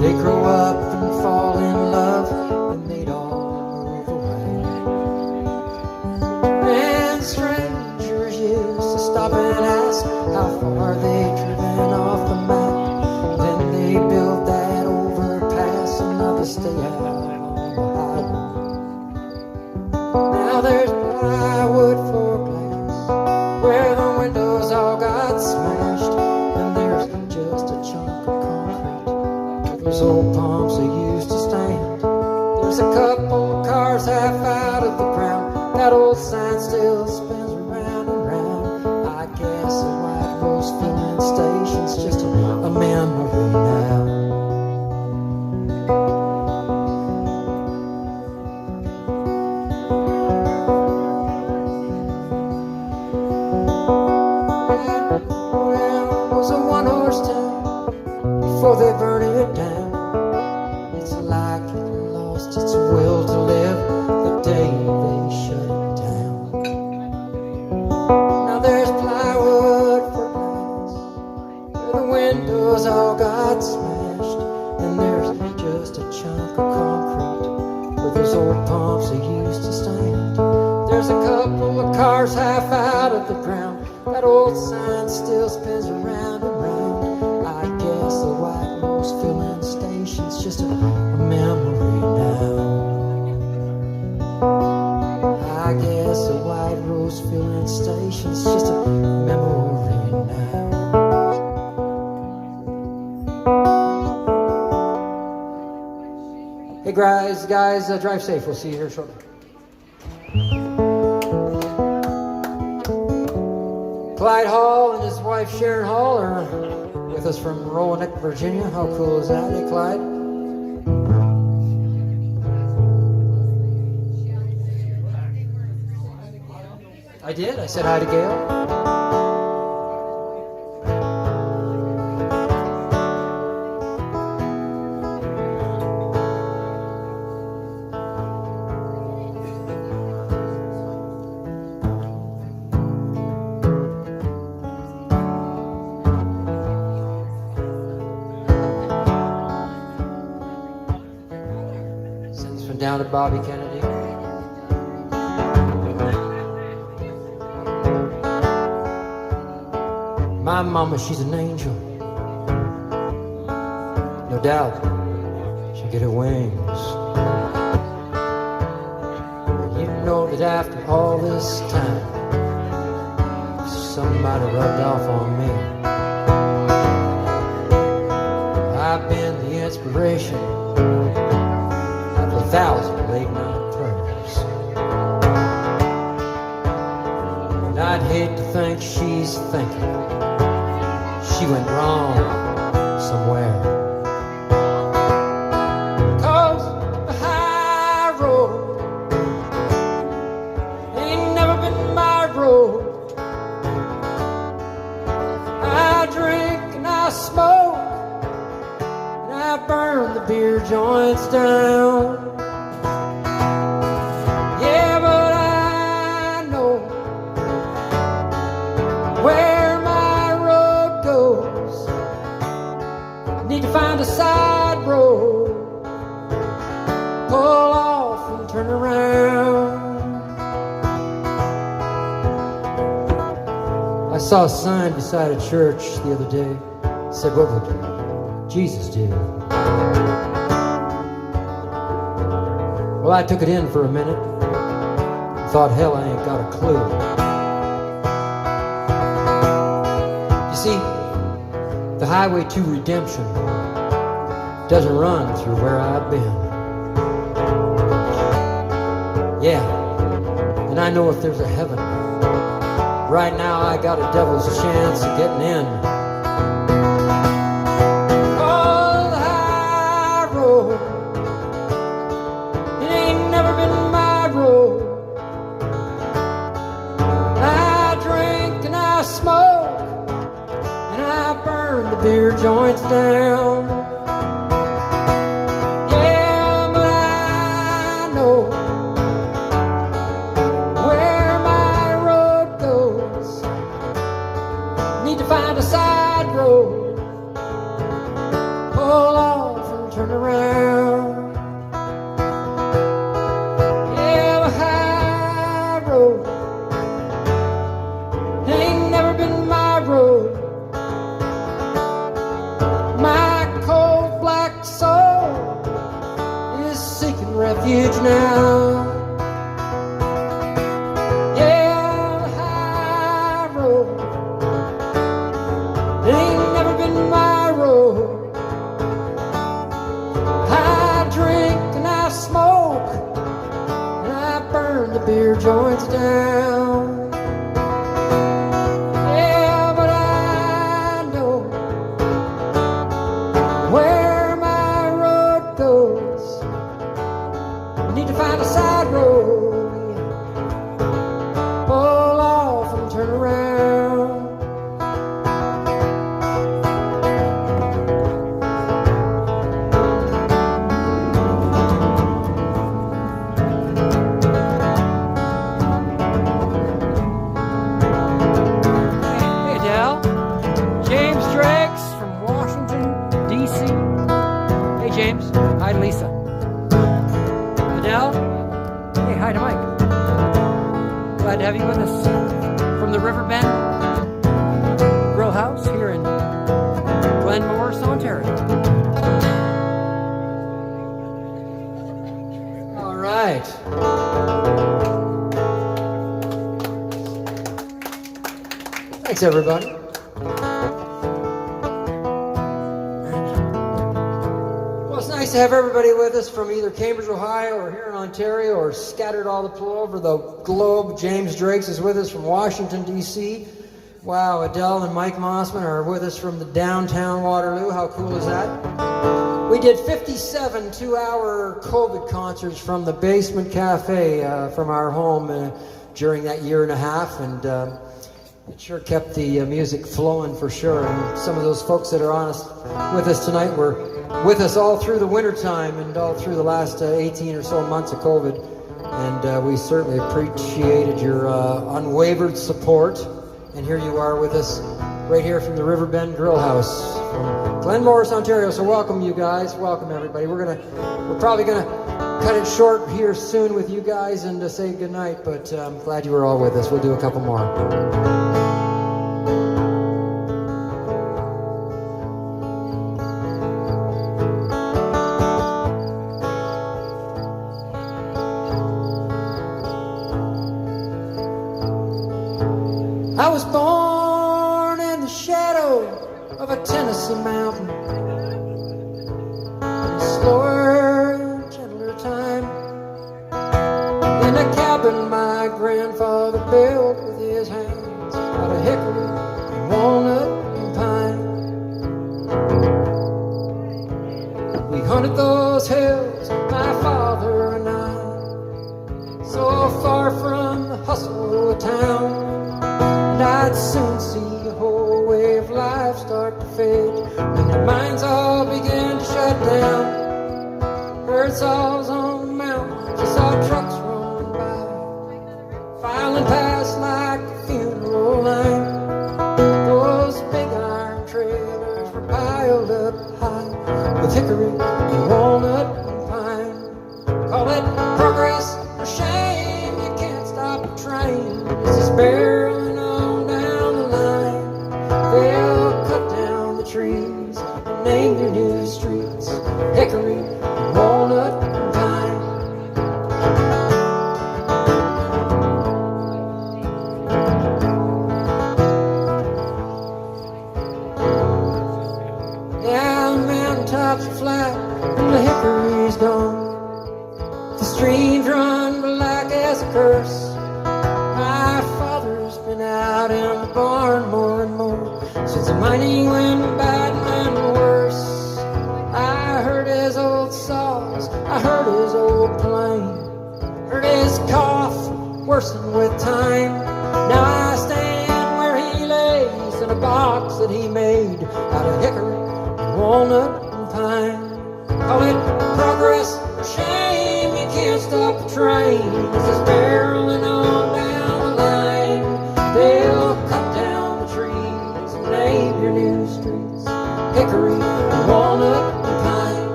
They grow up and fall in love, and they'd all move away. And strangers used to stop and ask how far they'd driven off the map. Then they built that overpass, and now they stay out on the highway. Now there's plywood for glass, where the windows all got smashed, and there's just a chunk of concrete where those old pumps they used to stand. There's a couple of cars half out of the ground, that old sign still spins around and round. I guess a white rose filling station's just a memory now. Well, it was a one-horse town before they burned it down. It's like it lost its will to live the day they shut it down. Now there's plywood for glass, where the windows all got smashed, and there's just a chunk of concrete where those old pumps they used to stand. There's a couple of cars half out of the ground, that old sign still spins around and round. I guess the white rose filling station's just a memory now. I guess the white rose filling station's just a memory now. Hey guys, drive safe. We'll see you here shortly. Clyde Hall and his wife Sharon Hall are with us from Roanoke, Virginia. How cool is that, hey Clyde? I did. I said hi to Gail. Down to Bobby Kennedy. My mama, she's an angel. No doubt she'll get her wings. You know that after all this time, somebody rubbed off on me. I've been the inspiration, 1,000 late night prayers. And I'd hate to think she's thinking she went wrong somewhere. 'Cause the high road ain't never been my road. I drink and I smoke and I burn the beer joints down. Where my road goes, need to find a side road, pull off and turn around. I saw a sign beside a church the other day. It said, "What would Jesus do?" Well, I took it in for a minute and thought, hell, I ain't got a clue. See, the highway to redemption doesn't run through where I've been. Yeah, and I know if there's a heaven right now I got a devil's chance of getting in. Oh, the high road, it ain't never been my road. I drink and I smoke and I burn the beer joints down. Yeah, but I know where my road goes. Need to find a side road, pull off and turn around. Yeah, the high road ain't never been my road. My cold black soul is seeking refuge now. Yeah, the high road ain't never been my road. I drink and I smoke and I burn the beer joints down. Yeah, but I know where my road goes. I need to find a side road, pull off and turn around. Hey, Adele. James Drakes from Washington, D.C. Hey, James. Hi, Lisa. Adele. Hey, hi to Mike. Glad to have you with us from the Riverbend Grillhouse here in Glenmorris, Ontario. All right. Thanks, everybody. Well, it's nice to have everybody with us from either Cambridge, Ohio, or here in Ontario, or scattered all over the globe. James Drakes is with us from Washington, D.C. Wow, Adele and Mike Mossman are with us from the downtown Waterloo. How cool is that? We did 57 two-hour COVID concerts from the Basement Cafe from our home during that year and a half, and it sure kept the music flowing for sure. And some of those folks that are with us tonight were with us all through the wintertime and all through the last 18 or so months of COVID. And we certainly appreciated your unwavered support. And here you are with us right here from the Riverbend Grillhouse from Glenmorris, Ontario. So welcome, you guys. Welcome, everybody. We're probably gonna cut it short here soon with you guys and say goodnight, but I'm glad you were all with us. We'll do a couple more. I was born in the shadow of a Tennessee mountain, in a slower, gentler time, in a cabin my grandfather built with his hands out of hickory, walnut, and pine. We hunted those hills, my father and I, so far from the hustle of town. And I'd soon see a whole way of life start to fade when the mines all began to shut down. Heard saws on the mountain, just saw trucks run by, filing past like a funeral line. Those big iron trailers were piled up high with hickory and walnut and pine. Call it progress or shame, you can't stop a train. It's this barreling on down the line. They'll cut down the trees and name your new streets hickory and walnut and pine. mining went bad and worse. I heard his old saws, I heard his old plane, heard his cough worsen with time. Now I stand where he lays in a box that he made out of hickory and walnut and pine. Call it progress or shame, you can't stop the train as it's barreling on down the line. They'll cut down the trees and name your new streets hickory and walnut and pine.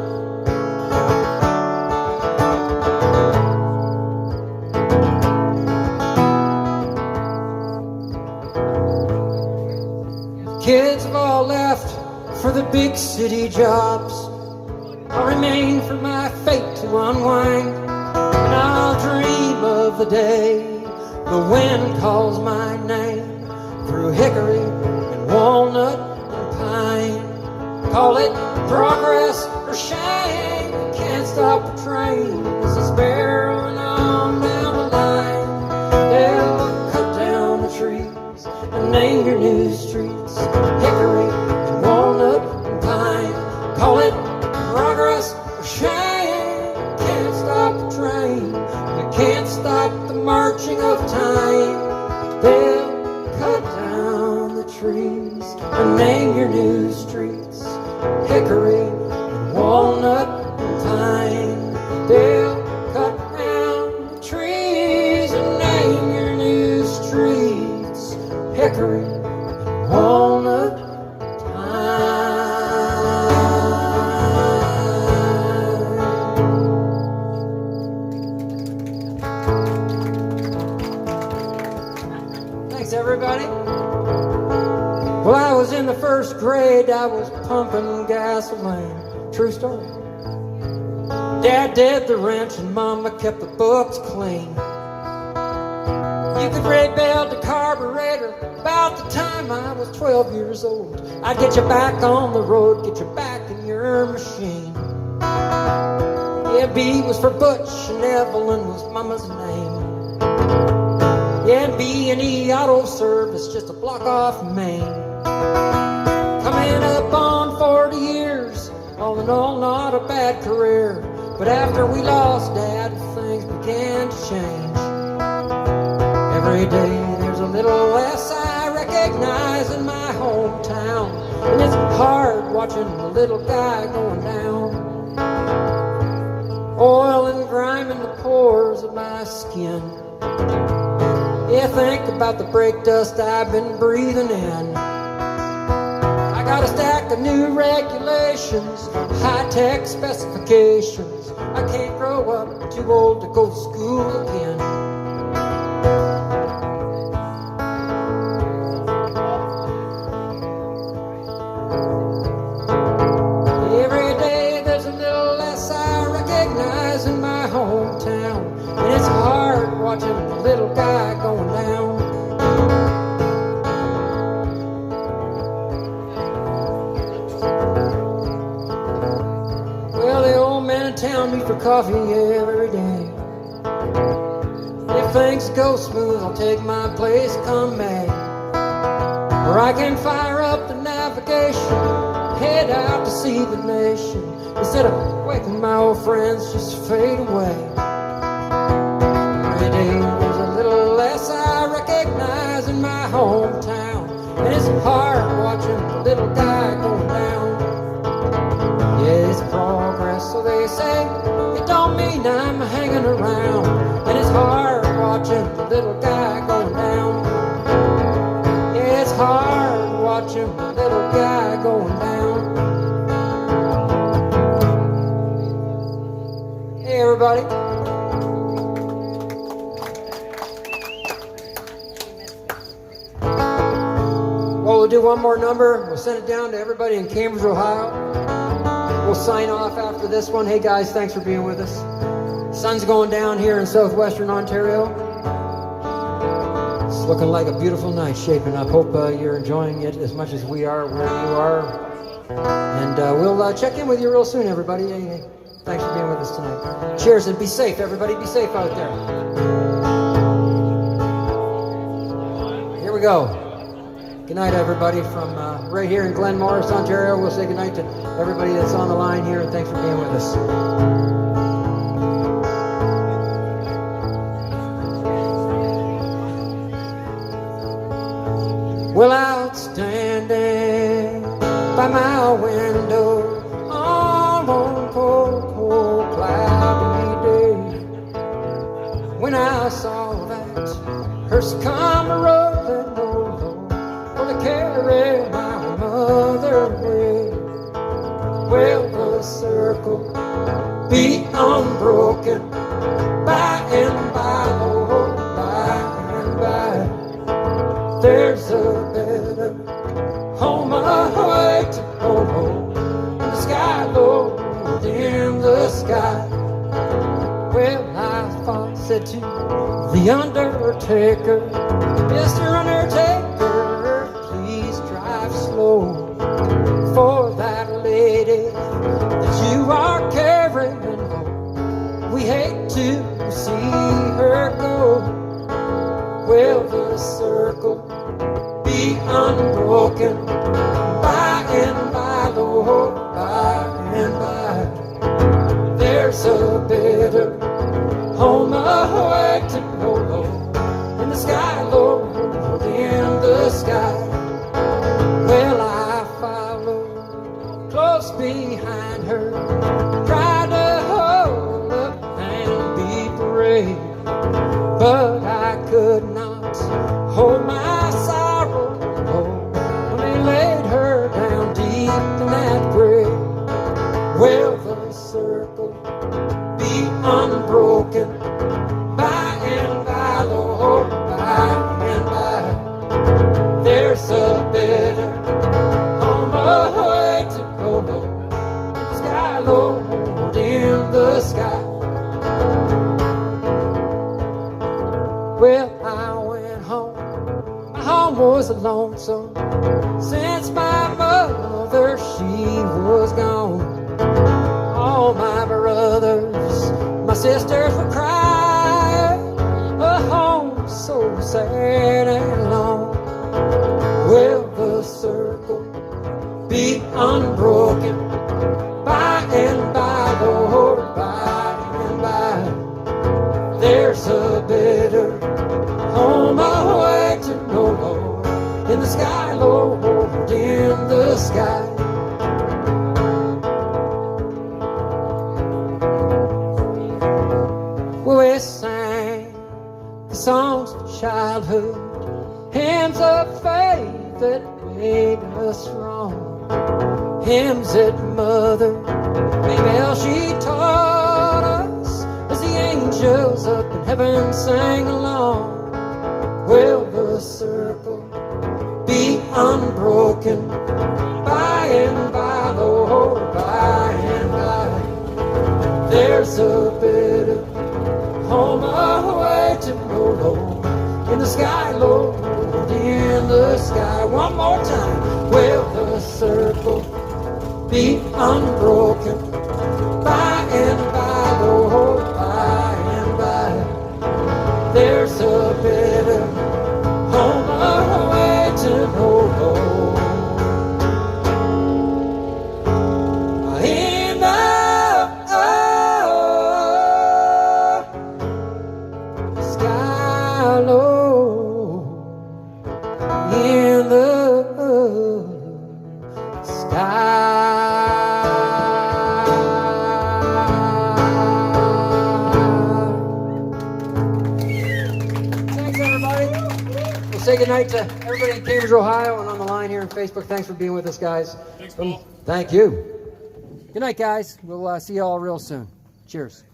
Kids have all left for the big city jobs. I'll remain for my fate to unwind, and I'll dream of the day the wind calls my name through hickory and walnut and pine. Call it progress or shame, you can't stop the train as it's barreling on down the line. They'll cut down the trees and name your new streets hickory and walnut and pine. Call it progress or shame, can't stop the train, you can't stop the marching of time. They'll cut down the trees and name your new streets hickory and walnut and pine. They'll cut down the trees and name your new streets hickory and walnut everybody. Well, I was in the first grade, I was pumping gasoline. True story. Dad did the wrench and Mama kept the books clean. You could rebuild the carburetor about the time I was 12 years old. I'd get you back on the road, get you back in your machine. Yeah, B was for Butch and Evelyn was Mama's name. Yeah, B&E Auto Service, just a block off Main. Coming up on 40 years, all in all not a bad career. But after we lost Dad, things began to change. Every day there's a little less I recognize in my hometown, and it's hard watching the little guy going down. Oil and grime in the pores of my skin. Yeah, think about the brake dust I've been breathing in. I got a stack of new regulations, high-tech specifications. I can't grow up, too old to go to school again. Every day there's a little less I recognize in my hometown, and it's hard watching the little guy going down. Well, the old man in town meet for coffee every day. If things go smooth, I'll take my place come May. Or I can fire up the navigation, head out to see the nation, instead of waiting my old friends just fade away. Every day there's a little less I recognize in my hometown, and it's hard watching the little guy going down. Yeah, it's progress, so they say. It don't mean I'm hanging around, and it's hard watching the little guy going down. Yeah, it's hard watching the little guy going down. Hey, everybody. Well, we'll do one more number. We'll send it down to everybody in Cambridge, Ohio. We'll sign off after this one. Hey, guys, thanks for being with us. Sun's going down here in southwestern Ontario. It's looking like a beautiful night shaping up. Hope you're enjoying it as much as we are where you are. And we'll check in with you real soon, everybody. Hey, thanks for being with us tonight. Cheers, and be safe, everybody. Be safe out there. Here we go. Good night, everybody, from right here in Glen Morris, Ontario. We'll say good night to everybody that's on the line here, and thanks for being with us. Well, outstanding by my window on one cold, cold, cloudy day, when I saw that hearse come rolling over for to carry my mother away. Well, the circle be unbroken by and by, Lord, by and by. There's a better home away to go home in the sky, Lord, in the sky. Well, I said to the undertaker, Mr. Undertaker, please drive slow, for that lady that you are carrying home, we hate to see her go. Well, the circle be unbroken by and by, Lord, by and by. There's a better home away to go, Lord, in the sky, Lord, in the sky. Well, I followed close behind her, tried to hold up and be brave, but I could not hold my sorrow, Lord, when they laid her down deep in that grave. Well, the circle be unbroken by and by, Lord, by and by. There's a better home away to go, Lord, in the sky, Lord, in the sky. Well, I went home. My home was lonesome since my mother, she was gone. All my brothers, my sisters were crying, a home so sad and long. Well, the circle be unbroken by and by, Lord, by and by. There's a better home away to go, Lord, in the sky, Lord, in the sky. We sang the songs of childhood, hymns of faith that made us strong, hymns that Mother Maybelle she taught us as the angels up in heaven sang along. Well, the circle be unbroken by and by, Lord, by and by. There's a better home away to go, Lord, in the sky, Lord, in the sky. One more time. Well, the circle be unbroken by and by, Lord, by and by. There's a better home away to go, Lord, in the sky, Lord, in the say goodnight to everybody in Cambridge, Ohio, and on the line here on Facebook. Thanks for being with us, guys. Thanks, Paul. Thank you. Good night, guys. We'll see you all real soon. Cheers.